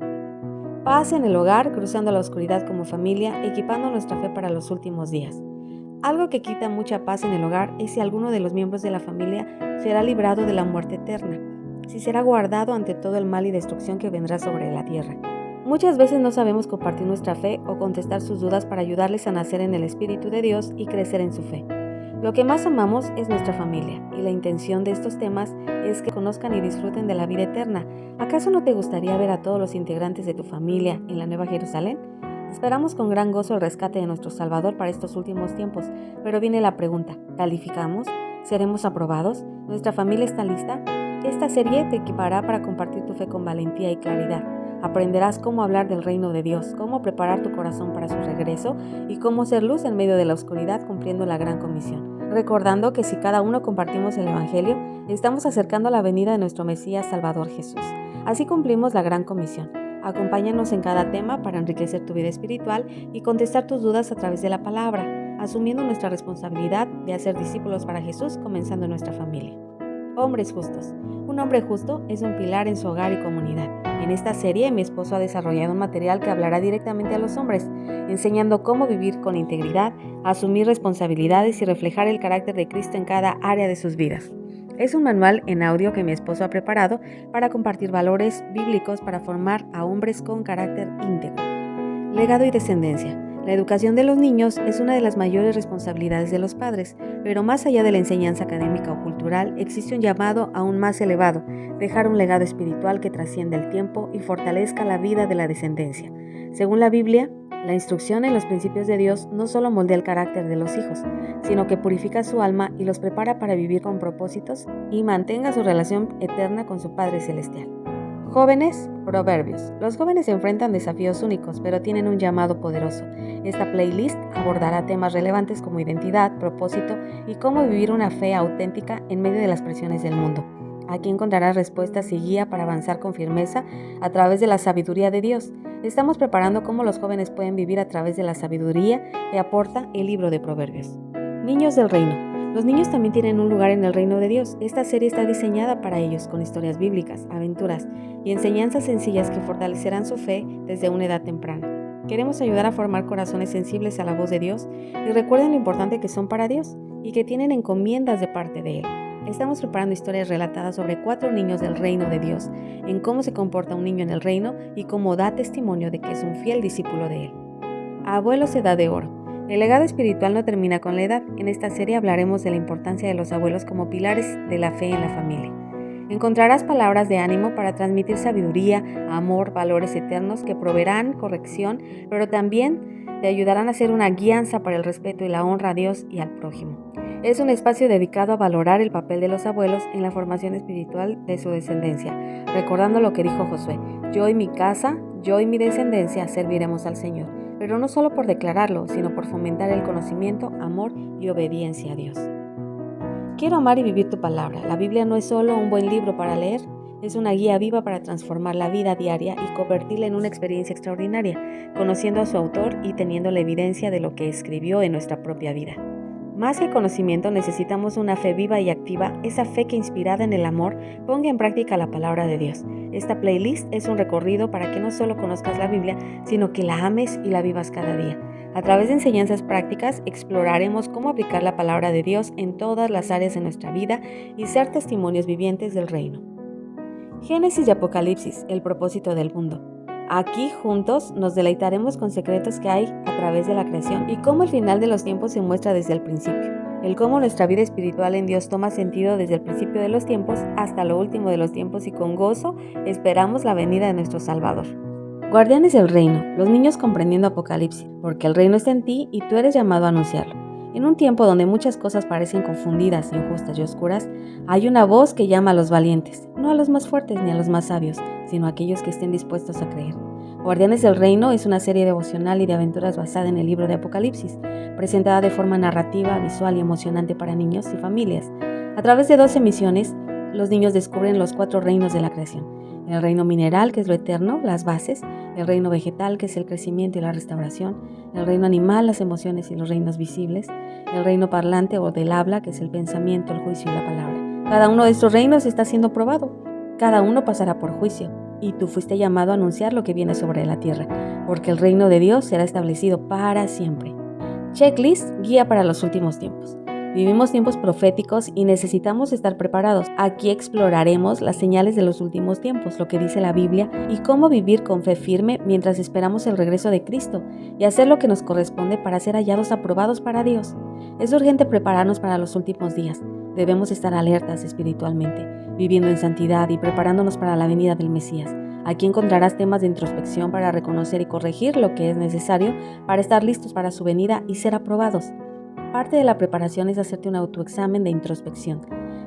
Paz en el hogar, cruzando la oscuridad como familia, equipando nuestra fe para los últimos días. Algo que quita mucha paz en el hogar es si alguno de los miembros de la familia será librado de la muerte eterna, si será guardado ante todo el mal y destrucción que vendrá sobre la tierra. Muchas veces no sabemos compartir nuestra fe o contestar sus dudas para ayudarles a nacer en el Espíritu de Dios y crecer en su fe. Lo que más amamos es nuestra familia, y la intención de estos temas es que conozcan y disfruten de la vida eterna. ¿Acaso no te gustaría ver a todos los integrantes de tu familia en la Nueva Jerusalén? Esperamos con gran gozo el rescate de nuestro Salvador para estos últimos tiempos, pero viene la pregunta, ¿calificamos? ¿Seremos aprobados? ¿Nuestra familia está lista? Esta serie te equipará para compartir tu fe con valentía y claridad. Aprenderás cómo hablar del reino de Dios, cómo preparar tu corazón para su regreso y cómo ser luz en medio de la oscuridad cumpliendo la gran comisión. Recordando que si cada uno compartimos el Evangelio, estamos acercando a la venida de nuestro Mesías Salvador Jesús. Así cumplimos la gran comisión. Acompáñanos en cada tema para enriquecer tu vida espiritual y contestar tus dudas a través de la palabra, asumiendo nuestra responsabilidad de hacer discípulos para Jesús, comenzando en nuestra familia. Hombres justos. Un hombre justo es un pilar en su hogar y comunidad. En esta serie, mi esposo ha desarrollado un material que hablará directamente a los hombres, enseñando cómo vivir con integridad, asumir responsabilidades y reflejar el carácter de Cristo en cada área de sus vidas. Es un manual en audio que mi esposo ha preparado para compartir valores bíblicos para formar a hombres con carácter íntegro. Legado y descendencia. La educación de los niños es una de las mayores responsabilidades de los padres, pero más allá de la enseñanza académica o cultural, existe un llamado aún más elevado, dejar un legado espiritual que trascienda el tiempo y fortalezca la vida de la descendencia. Según la Biblia, la instrucción en los principios de Dios no solo moldea el carácter de los hijos, sino que purifica su alma y los prepara para vivir con propósitos y mantenga su relación eterna con su Padre Celestial. Jóvenes, proverbios. Los jóvenes se enfrentan desafíos únicos, pero tienen un llamado poderoso. Esta playlist abordará temas relevantes como identidad, propósito y cómo vivir una fe auténtica en medio de las presiones del mundo. Aquí encontrarás respuestas y guía para avanzar con firmeza a través de la sabiduría de Dios. Estamos preparando cómo los jóvenes pueden vivir a través de la sabiduría que aporta el libro de Proverbios. Niños del reino. Los niños también tienen un lugar en el reino de Dios. Esta serie está diseñada para ellos, con historias bíblicas, aventuras y enseñanzas sencillas que fortalecerán su fe desde una edad temprana. Queremos ayudar a formar corazones sensibles a la voz de Dios y recuerden lo importante que son para Dios y que tienen encomiendas de parte de Él. Estamos preparando historias relatadas sobre 4 niños del reino de Dios, en cómo se comporta un niño en el reino y cómo da testimonio de que es un fiel discípulo de Él. Abuelos Edad de Oro. El legado espiritual no termina con la edad. En esta serie hablaremos de la importancia de los abuelos como pilares de la fe en la familia. Encontrarás palabras de ánimo para transmitir sabiduría, amor, valores eternos que proveerán corrección, pero también te ayudarán a ser una guianza para el respeto y la honra a Dios y al prójimo. Es un espacio dedicado a valorar el papel de los abuelos en la formación espiritual de su descendencia, recordando lo que dijo Josué: yo y mi casa, yo y mi descendencia serviremos al Señor, pero no solo por declararlo, sino por fomentar el conocimiento, amor y obediencia a Dios. Quiero amar y vivir tu palabra. La Biblia no es solo un buen libro para leer, es una guía viva para transformar la vida diaria y convertirla en una experiencia extraordinaria, conociendo a su autor y teniendo la evidencia de lo que escribió en nuestra propia vida. Más que conocimiento necesitamos una fe viva y activa, esa fe que inspirada en el amor ponga en práctica la palabra de Dios. Esta playlist es un recorrido para que no solo conozcas la Biblia, sino que la ames y la vivas cada día. A través de enseñanzas prácticas exploraremos cómo aplicar la palabra de Dios en todas las áreas de nuestra vida y ser testimonios vivientes del reino. Génesis y Apocalipsis, el propósito del mundo. Aquí juntos nos deleitaremos con secretos que hay a través de la creación y cómo el final de los tiempos se muestra desde el principio. El cómo nuestra vida espiritual en Dios toma sentido desde el principio de los tiempos hasta lo último de los tiempos y con gozo esperamos la venida de nuestro Salvador. Guardianes del reino, los niños comprendiendo Apocalipsis, porque el reino está en ti y tú eres llamado a anunciarlo. En un tiempo donde muchas cosas parecen confundidas, injustas y oscuras, hay una voz que llama a los valientes, no a los más fuertes ni a los más sabios, sino a aquellos que estén dispuestos a creer. Guardianes del Reino es una serie devocional y de aventuras basada en el libro de Apocalipsis, presentada de forma narrativa, visual y emocionante para niños y familias. A través de 12 misiones, los niños descubren los 4 reinos de la creación. El reino mineral, que es lo eterno, las bases; el reino vegetal, que es el crecimiento y la restauración; el reino animal, las emociones y los reinos visibles; el reino parlante o del habla, que es el pensamiento, el juicio y la palabra. Cada uno de estos reinos está siendo probado. Cada uno pasará por juicio, y tú fuiste llamado a anunciar lo que viene sobre la tierra, porque el reino de Dios será establecido para siempre. Checklist, guía para los últimos tiempos. Vivimos tiempos proféticos y necesitamos estar preparados. Aquí exploraremos las señales de los últimos tiempos, lo que dice la Biblia y cómo vivir con fe firme mientras esperamos el regreso de Cristo y hacer lo que nos corresponde para ser hallados aprobados para Dios. Es urgente prepararnos para los últimos días. Debemos estar alertas espiritualmente, viviendo en santidad y preparándonos para la venida del Mesías. Aquí encontrarás temas de introspección para reconocer y corregir lo que es necesario para estar listos para su venida y ser aprobados. Parte de la preparación es hacerte un autoexamen de introspección.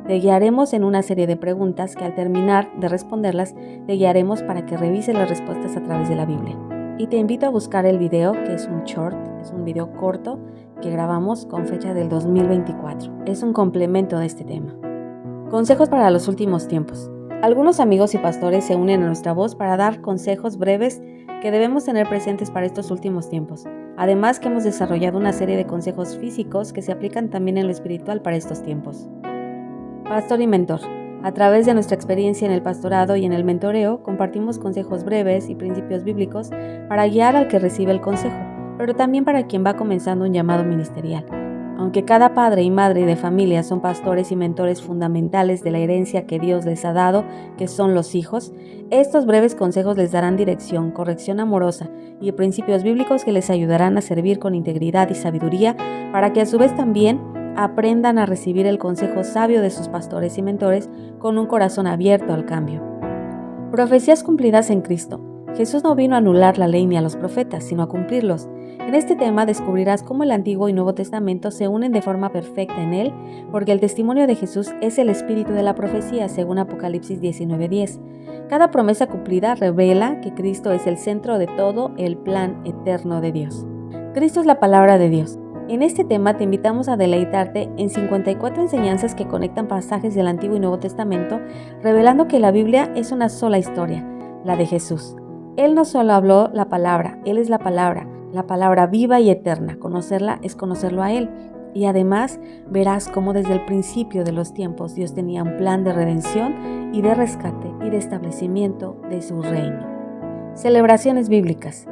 Te guiaremos en una serie de preguntas que al terminar de responderlas, te guiaremos para que revises las respuestas a través de la Biblia. Y te invito a buscar el video, que es un short, es un video corto que grabamos con fecha del 2024. Es un complemento de este tema. Consejos para los últimos tiempos. Algunos amigos y pastores se unen a nuestra voz para dar consejos breves que debemos tener presentes para estos últimos tiempos. Además que hemos desarrollado una serie de consejos físicos que se aplican también en lo espiritual para estos tiempos. Pastor y mentor. A través de nuestra experiencia en el pastorado y en el mentoreo, compartimos consejos breves y principios bíblicos para guiar al que recibe el consejo, pero también para quien va comenzando un llamado ministerial. Aunque cada padre y madre de familia son pastores y mentores fundamentales de la herencia que Dios les ha dado, que son los hijos, estos breves consejos les darán dirección, corrección amorosa y principios bíblicos que les ayudarán a servir con integridad y sabiduría para que a su vez también aprendan a recibir el consejo sabio de sus pastores y mentores con un corazón abierto al cambio. Profecías cumplidas en Cristo. Jesús no vino a anular la ley ni a los profetas, sino a cumplirlos. En este tema descubrirás cómo el Antiguo y Nuevo Testamento se unen de forma perfecta en él, porque el testimonio de Jesús es el espíritu de la profecía, según Apocalipsis 19:10. Cada promesa cumplida revela que Cristo es el centro de todo el plan eterno de Dios. Cristo es la palabra de Dios. En este tema te invitamos a deleitarte en 54 enseñanzas que conectan pasajes del Antiguo y Nuevo Testamento, revelando que la Biblia es una sola historia, la de Jesús. Él no solo habló la palabra, Él es la palabra viva y eterna. Conocerla es conocerlo a Él. Y además verás cómo desde el principio de los tiempos Dios tenía un plan de redención y de rescate y de establecimiento de su reino. Celebraciones bíblicas.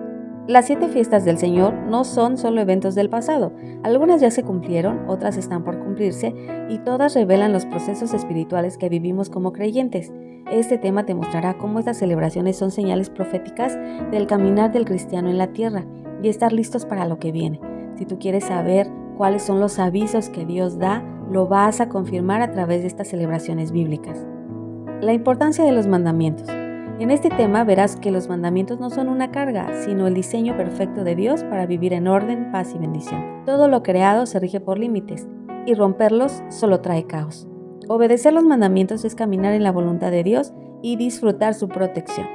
Las 7 fiestas del Señor no son solo eventos del pasado. Algunas ya se cumplieron, otras están por cumplirse y todas revelan los procesos espirituales que vivimos como creyentes. Este tema te mostrará cómo estas celebraciones son señales proféticas del caminar del cristiano en la tierra y estar listos para lo que viene. Si tú quieres saber cuáles son los avisos que Dios da, lo vas a confirmar a través de estas celebraciones bíblicas. La importancia de los mandamientos. En este tema verás que los mandamientos no son una carga, sino el diseño perfecto de Dios para vivir en orden, paz y bendición. Todo lo creado se rige por límites, y romperlos solo trae caos. Obedecer los mandamientos es caminar en la voluntad de Dios y disfrutar su protección.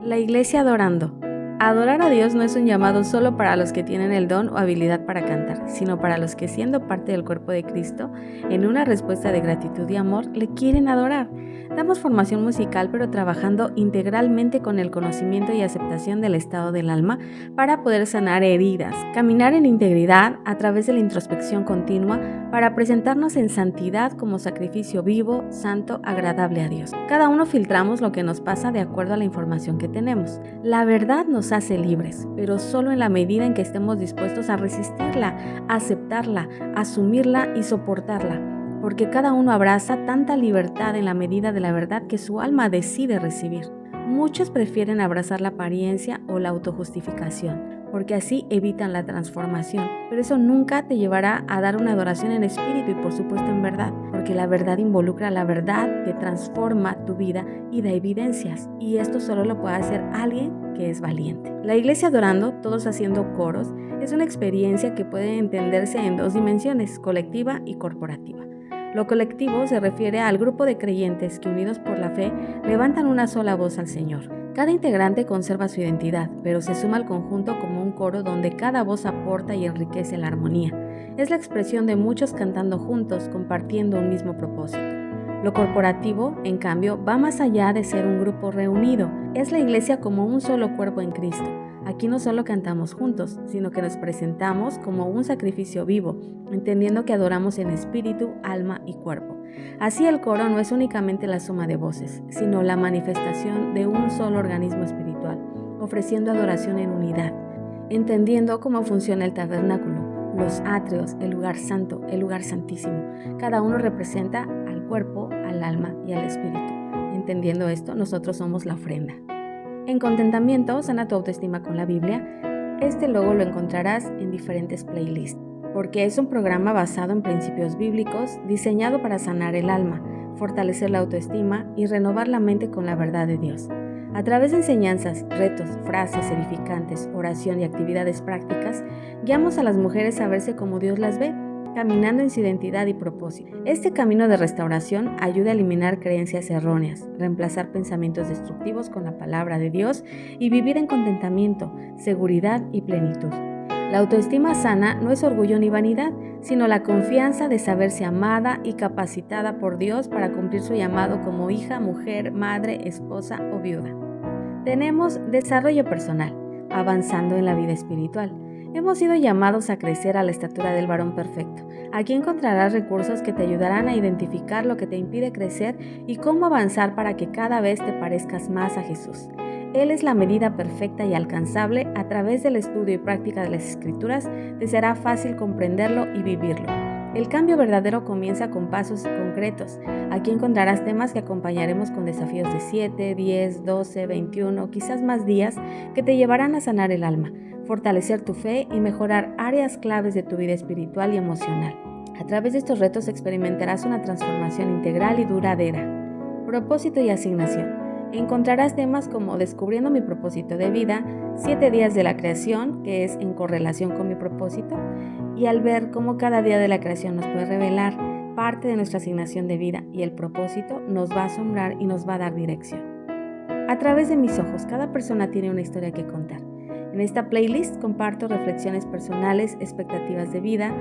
La iglesia adorando. Adorar a Dios no es un llamado solo para los que tienen el don o habilidad para cantar, sino para los que, siendo parte del cuerpo de Cristo, en una respuesta de gratitud y amor, le quieren adorar. Damos formación musical, pero trabajando integralmente con el conocimiento y aceptación del estado del alma para poder sanar heridas, caminar en integridad a través de la introspección continua para presentarnos en santidad como sacrificio vivo, santo, agradable a Dios. Cada uno filtramos lo que nos pasa de acuerdo a la información que tenemos. La verdad nos hace libres, pero solo en la medida en que estemos dispuestos a resistirla, a aceptarla, a asumirla y soportarla, porque cada uno abraza tanta libertad en la medida de la verdad que su alma decide recibir. Muchos prefieren abrazar la apariencia o la autojustificación, porque así evitan la transformación, pero eso nunca te llevará a dar una adoración en espíritu y por supuesto en verdad, porque la verdad involucra la verdad que transforma tu vida y da evidencias, y esto solo lo puede hacer alguien que es valiente. La iglesia adorando, todos haciendo coros, es una experiencia que puede entenderse en dos dimensiones, colectiva y corporativa. Lo colectivo se refiere al grupo de creyentes que, unidos por la fe, levantan una sola voz al Señor. Cada integrante conserva su identidad, pero se suma al conjunto como un coro donde cada voz aporta y enriquece la armonía. Es la expresión de muchos cantando juntos, compartiendo un mismo propósito. Lo corporativo, en cambio, va más allá de ser un grupo reunido. Es la iglesia como un solo cuerpo en Cristo. Aquí no solo cantamos juntos, sino que nos presentamos como un sacrificio vivo, entendiendo que adoramos en espíritu, alma y cuerpo. Así el coro no es únicamente la suma de voces, sino la manifestación de un solo organismo espiritual, ofreciendo adoración en unidad, entendiendo cómo funciona el tabernáculo, los atrios, el lugar santo, el lugar santísimo. Cada uno representa al cuerpo, al alma y al espíritu. Entendiendo esto, nosotros somos la ofrenda. En Contentamiento, sana tu autoestima con la Biblia. Este logo lo encontrarás en diferentes playlists, porque es un programa basado en principios bíblicos, diseñado para sanar el alma, fortalecer la autoestima y renovar la mente con la verdad de Dios. A través de enseñanzas, retos, frases edificantes, oración y actividades prácticas, guiamos a las mujeres a verse como Dios las ve, caminando en su identidad y propósito. Este camino de restauración ayuda a eliminar creencias erróneas, reemplazar pensamientos destructivos con la palabra de Dios y vivir en contentamiento, seguridad y plenitud. La autoestima sana no es orgullo ni vanidad, sino la confianza de saberse amada y capacitada por Dios para cumplir su llamado como hija, mujer, madre, esposa o viuda. Tenemos desarrollo personal, avanzando en la vida espiritual. Hemos sido llamados a crecer a la estatura del varón perfecto. Aquí encontrarás recursos que te ayudarán a identificar lo que te impide crecer y cómo avanzar para que cada vez te parezcas más a Jesús. Él es la medida perfecta y alcanzable. A través del estudio y práctica de las Escrituras te será fácil comprenderlo y vivirlo. El cambio verdadero comienza con pasos concretos. Aquí encontrarás temas que acompañaremos con desafíos de 7, 10, 12, 21, quizás más días que te llevarán a sanar el alma, fortalecer tu fe y mejorar áreas claves de tu vida espiritual y emocional. A través de estos retos experimentarás una transformación integral y duradera. Propósito y asignación. Encontrarás temas como Descubriendo mi propósito de vida, 7 días de la creación, que es en correlación con mi propósito, y al ver cómo cada día de la creación nos puede revelar parte de nuestra asignación de vida y el propósito, nos va a asombrar y nos va a dar dirección. A través de mis ojos, cada persona tiene una historia que contar. En esta playlist comparto reflexiones personales, expectativas de vida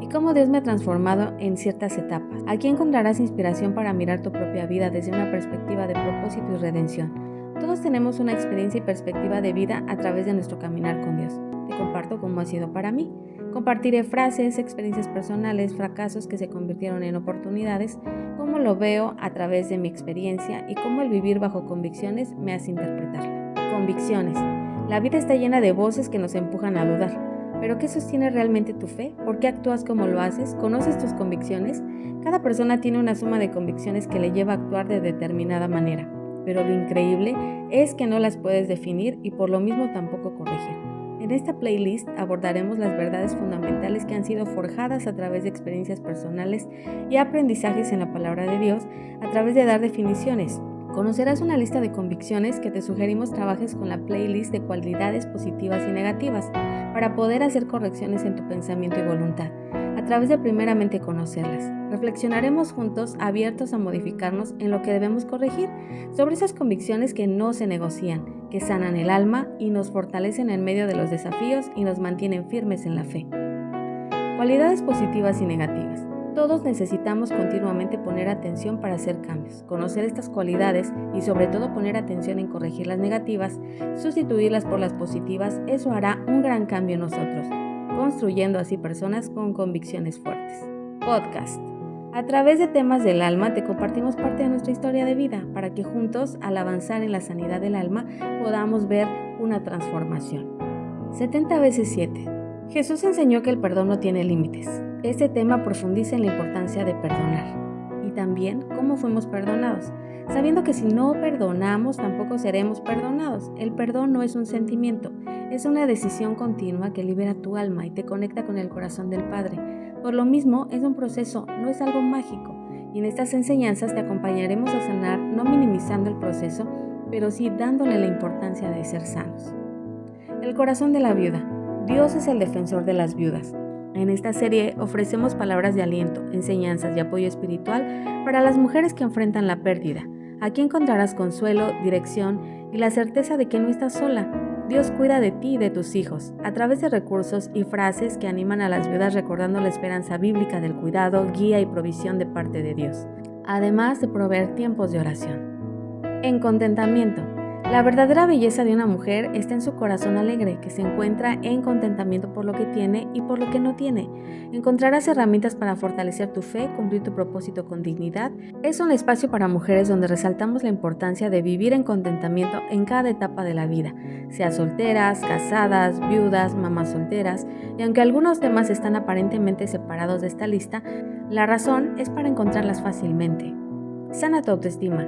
y cómo Dios me ha transformado en ciertas etapas. Aquí encontrarás inspiración para mirar tu propia vida desde una perspectiva de propósito y redención. Todos tenemos una experiencia y perspectiva de vida a través de nuestro caminar con Dios. Te comparto cómo ha sido para mí. Compartiré frases, experiencias personales, fracasos que se convirtieron en oportunidades, cómo lo veo a través de mi experiencia y cómo el vivir bajo convicciones me hace interpretarla. Convicciones. La vida está llena de voces que nos empujan a dudar. ¿Pero qué sostiene realmente tu fe? ¿Por qué actúas como lo haces? ¿Conoces tus convicciones? Cada persona tiene una suma de convicciones que le lleva a actuar de determinada manera, pero lo increíble es que no las puedes definir y por lo mismo tampoco corregir. En esta playlist abordaremos las verdades fundamentales que han sido forjadas a través de experiencias personales y aprendizajes en la palabra de Dios a través de dar definiciones. Conocerás una lista de convicciones que te sugerimos trabajes con la playlist de cualidades positivas y negativas para poder hacer correcciones en tu pensamiento y voluntad, a través de primeramente conocerlas. Reflexionaremos juntos, abiertos a modificarnos en lo que debemos corregir, sobre esas convicciones que no se negocian, que sanan el alma y nos fortalecen en medio de los desafíos y nos mantienen firmes en la fe. Cualidades positivas y negativas. Todos necesitamos continuamente poner atención para hacer cambios, conocer estas cualidades y sobre todo poner atención en corregir las negativas, sustituirlas por las positivas. Eso hará un gran cambio en nosotros, construyendo así personas con convicciones fuertes. Podcast. A través de temas del alma te compartimos parte de nuestra historia de vida para que juntos, al avanzar en la sanidad del alma, podamos ver una transformación. 70 veces 7. Jesús enseñó que el perdón no tiene límites. Este tema profundiza en la importancia de perdonar y también cómo fuimos perdonados, sabiendo que si no perdonamos tampoco seremos perdonados. El perdón no es un sentimiento, es una decisión continua que libera tu alma y te conecta con el corazón del Padre. Por lo mismo, es un proceso, no es algo mágico, y en estas enseñanzas te acompañaremos a sanar, no minimizando el proceso, pero sí dándole la importancia de ser sanos. El corazón de la viuda. Dios es el defensor de las viudas. En esta serie ofrecemos palabras de aliento, enseñanzas y apoyo espiritual para las mujeres que enfrentan la pérdida. Aquí encontrarás consuelo, dirección y la certeza de que no estás sola. Dios cuida de ti y de tus hijos, a través de recursos y frases que animan a las viudas recordando la esperanza bíblica del cuidado, guía y provisión de parte de Dios, además de proveer tiempos de oración. En contentamiento. La verdadera belleza de una mujer está en su corazón alegre, que se encuentra en contentamiento por lo que tiene y por lo que no tiene. Encontrarás herramientas para fortalecer tu fe, cumplir tu propósito con dignidad. Es un espacio para mujeres donde resaltamos la importancia de vivir en contentamiento en cada etapa de la vida, sea solteras, casadas, viudas, mamás solteras. Y aunque algunos temas están aparentemente separados de esta lista, la razón es para encontrarlas fácilmente. Sana tu autoestima.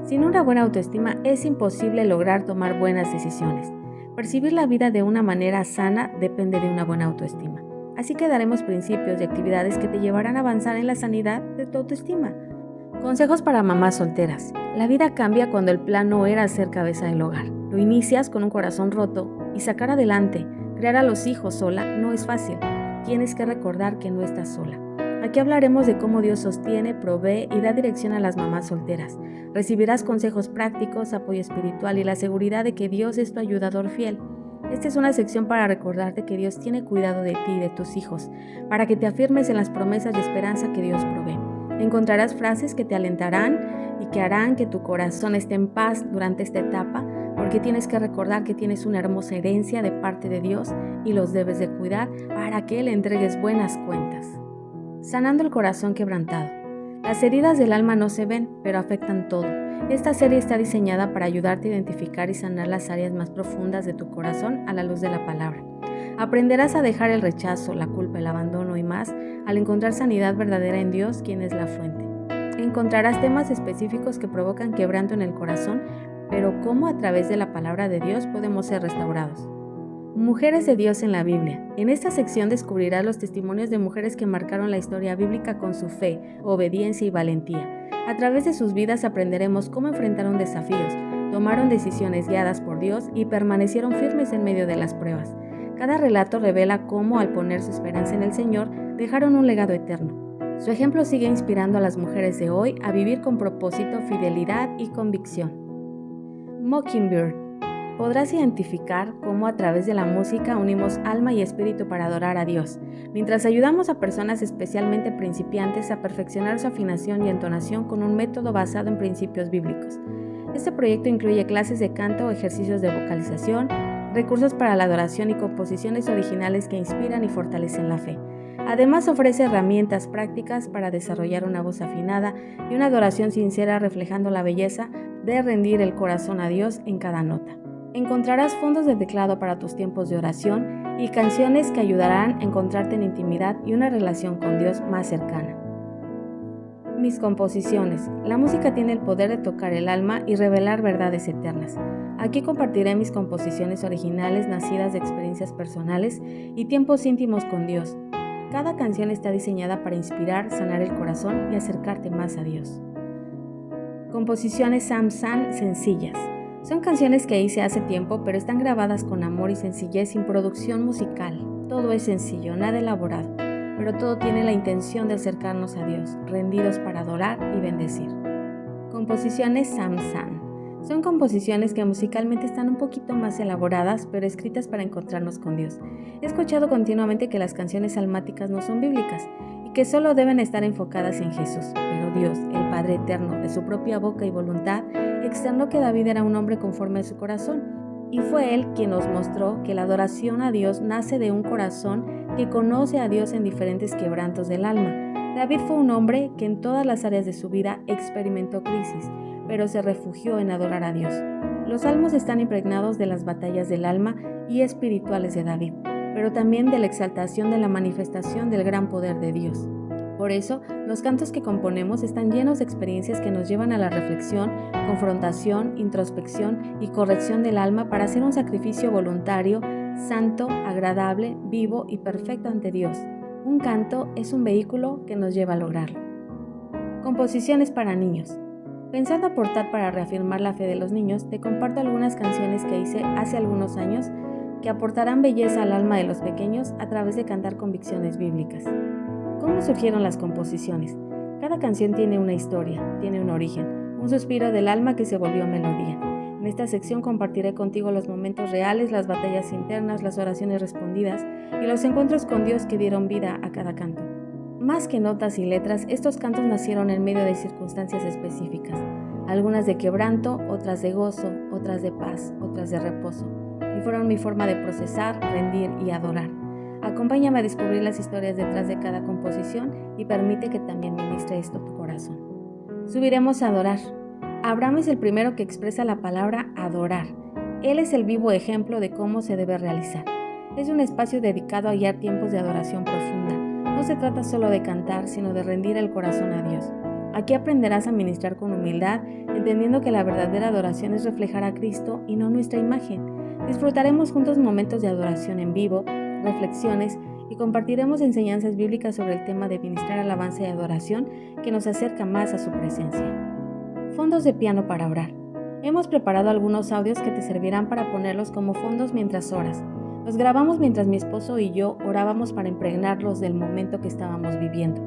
Sin una buena autoestima es imposible lograr tomar buenas decisiones. Percibir la vida de una manera sana depende de una buena autoestima. Así que daremos principios y actividades que te llevarán a avanzar en la sanidad de tu autoestima. Consejos para mamás solteras. La vida cambia cuando el plan no era ser cabeza del hogar. Lo inicias con un corazón roto y sacar adelante, criar a los hijos sola no es fácil. Tienes que recordar que no estás sola. Aquí hablaremos de cómo Dios sostiene, provee y da dirección a las mamás solteras. Recibirás consejos prácticos, apoyo espiritual y la seguridad de que Dios es tu ayudador fiel. Esta es una sección para recordarte que Dios tiene cuidado de ti y de tus hijos, para que te afirmes en las promesas y esperanza que Dios provee. Encontrarás frases que te alentarán y que harán que tu corazón esté en paz durante esta etapa, porque tienes que recordar que tienes una hermosa herencia de parte de Dios y los debes de cuidar para que le entregues buenas cuentas. Sanando el corazón quebrantado. Las heridas del alma no se ven, pero afectan todo. Esta serie está diseñada para ayudarte a identificar y sanar las áreas más profundas de tu corazón a la luz de la palabra. Aprenderás a dejar el rechazo, la culpa, el abandono y más al encontrar sanidad verdadera en Dios, quien es la fuente. Encontrarás temas específicos que provocan quebranto en el corazón, pero cómo a través de la palabra de Dios podemos ser restaurados. Mujeres de Dios en la Biblia. En esta sección descubrirás los testimonios de mujeres que marcaron la historia bíblica con su fe, obediencia y valentía. A través de sus vidas aprenderemos cómo enfrentaron desafíos, tomaron decisiones guiadas por Dios y permanecieron firmes en medio de las pruebas. Cada relato revela cómo, al poner su esperanza en el Señor, dejaron un legado eterno. Su ejemplo sigue inspirando a las mujeres de hoy a vivir con propósito, fidelidad y convicción. Mockingbird. Podrás identificar cómo a través de la música unimos alma y espíritu para adorar a Dios, mientras ayudamos a personas especialmente principiantes a perfeccionar su afinación y entonación con un método basado en principios bíblicos. Este proyecto incluye clases de canto, ejercicios de vocalización, recursos para la adoración y composiciones originales que inspiran y fortalecen la fe. Además, ofrece herramientas prácticas para desarrollar una voz afinada y una adoración sincera reflejando la belleza de rendir el corazón a Dios en cada nota. Encontrarás fondos de teclado para tus tiempos de oración y canciones que ayudarán a encontrarte en intimidad y una relación con Dios más cercana. Mis composiciones. La música tiene el poder de tocar el alma y revelar verdades eternas. Aquí compartiré mis composiciones originales nacidas de experiencias personales y tiempos íntimos con Dios. Cada canción está diseñada para inspirar, sanar el corazón y acercarte más a Dios. Composiciones Sam-Sam sencillas. Son canciones que hice hace tiempo, pero están grabadas con amor y sencillez sin producción musical. Todo es sencillo, nada elaborado, pero todo tiene la intención de acercarnos a Dios, rendidos para adorar y bendecir. Composiciones Sam-Sam. Son composiciones que musicalmente están un poquito más elaboradas, pero escritas para encontrarnos con Dios. He escuchado continuamente que las canciones salmáticas no son bíblicas y que solo deben estar enfocadas en Jesús, pero Dios, el Padre Eterno, de su propia boca y voluntad, externó que David era un hombre conforme a su corazón, y fue él quien nos mostró que la adoración a Dios nace de un corazón que conoce a Dios en diferentes quebrantos del alma. David fue un hombre que en todas las áreas de su vida experimentó crisis, pero se refugió en adorar a Dios. Los salmos están impregnados de las batallas del alma y espirituales de David, pero también de la exaltación de la manifestación del gran poder de Dios. Por eso, los cantos que componemos están llenos de experiencias que nos llevan a la reflexión, confrontación, introspección y corrección del alma para hacer un sacrificio voluntario, santo, agradable, vivo y perfecto ante Dios. Un canto es un vehículo que nos lleva a lograrlo. Composiciones para niños. Pensando aportar para reafirmar la fe de los niños, te comparto algunas canciones que hice hace algunos años que aportarán belleza al alma de los pequeños a través de cantar convicciones bíblicas. ¿Cómo surgieron las composiciones? Cada canción tiene una historia, tiene un origen, un suspiro del alma que se volvió melodía. En esta sección compartiré contigo los momentos reales, las batallas internas, las oraciones respondidas y los encuentros con Dios que dieron vida a cada canto. Más que notas y letras, estos cantos nacieron en medio de circunstancias específicas, algunas de quebranto, otras de gozo, otras de paz, otras de reposo, y fueron mi forma de procesar, rendir y adorar. Acompáñame a descubrir las historias detrás de cada composición y permite que también ministre esto a tu corazón. Subiremos a adorar. Abraham es el primero que expresa la palabra adorar. Él es el vivo ejemplo de cómo se debe realizar. Es un espacio dedicado a guiar tiempos de adoración profunda. No se trata solo de cantar, sino de rendir el corazón a Dios. Aquí aprenderás a ministrar con humildad, entendiendo que la verdadera adoración es reflejar a Cristo y no nuestra imagen. Disfrutaremos juntos momentos de adoración en vivo, reflexiones y compartiremos enseñanzas bíblicas sobre el tema de ministrar alabanza y adoración que nos acerca más a su presencia. Fondos de piano para orar. Hemos preparado algunos audios que te servirán para ponerlos como fondos mientras oras. Los grabamos mientras mi esposo y yo orábamos para impregnarlos del momento que estábamos viviendo.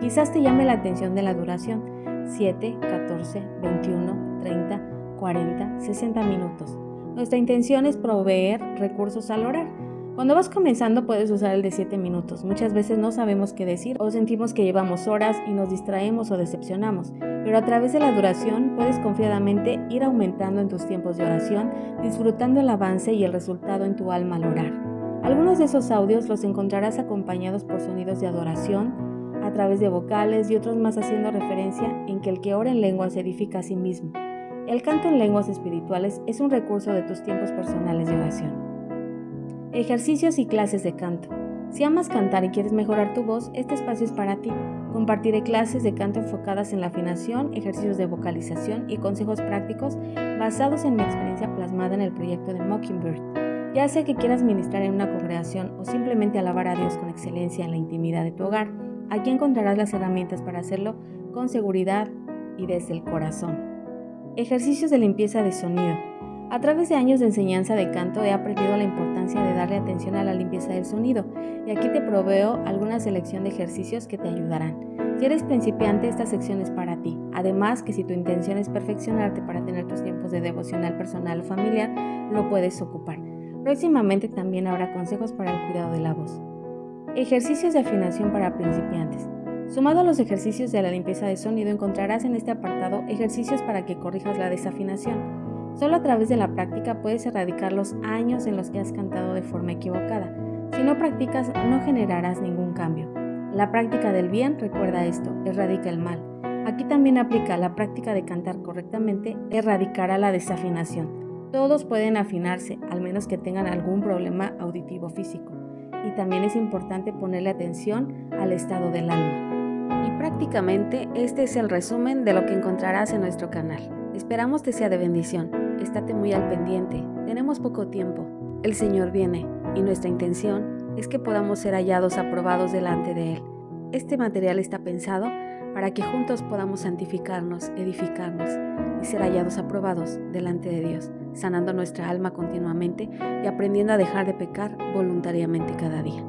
Quizás te llame la atención de la duración, 7, 14, 21, 30, 40, 60 minutos. Nuestra intención es proveer recursos al orar. Cuando vas comenzando puedes usar el de 7 minutos. Muchas veces no sabemos qué decir o sentimos que llevamos horas y nos distraemos o decepcionamos, pero a través de la duración puedes confiadamente ir aumentando en tus tiempos de oración, disfrutando el avance y el resultado en tu alma al orar. Algunos de esos audios los encontrarás acompañados por sonidos de adoración, a través de vocales y otros más haciendo referencia en que el que ora en lenguas se edifica a sí mismo. El canto en lenguas espirituales es un recurso de tus tiempos personales de oración. Ejercicios y clases de canto. Si amas cantar y quieres mejorar tu voz, este espacio es para ti. Compartiré clases de canto enfocadas en la afinación, ejercicios de vocalización y consejos prácticos basados en mi experiencia plasmada en el proyecto de Mockingbird. Ya sea que quieras ministrar en una congregación o simplemente alabar a Dios con excelencia en la intimidad de tu hogar, aquí encontrarás las herramientas para hacerlo con seguridad y desde el corazón. Ejercicios de limpieza de sonido. A través de años de enseñanza de canto he aprendido la importancia de darle atención a la limpieza del sonido y aquí te proveo alguna selección de ejercicios que te ayudarán. Si eres principiante, esta sección es para ti. Además que si tu intención es perfeccionarte para tener tus tiempos de devocional personal o familiar, lo puedes ocupar. Próximamente también habrá consejos para el cuidado de la voz. Ejercicios de afinación para principiantes. Sumado a los ejercicios de la limpieza de sonido, encontrarás en este apartado ejercicios para que corrijas la desafinación. Solo a través de la práctica puedes erradicar los años en los que has cantado de forma equivocada. Si no practicas, no generarás ningún cambio. La práctica del bien, recuerda esto, erradica el mal. Aquí también aplica la práctica de cantar correctamente, erradicará la desafinación. Todos pueden afinarse, al menos que tengan algún problema auditivo físico. Y también es importante ponerle atención al estado del alma. Y prácticamente este es el resumen de lo que encontrarás en nuestro canal. Esperamos te sea de bendición. Estate muy al pendiente. Tenemos poco tiempo. El Señor viene y nuestra intención es que podamos ser hallados aprobados delante de Él. Este material está pensado para que juntos podamos santificarnos, edificarnos y ser hallados aprobados delante de Dios, sanando nuestra alma continuamente y aprendiendo a dejar de pecar voluntariamente cada día.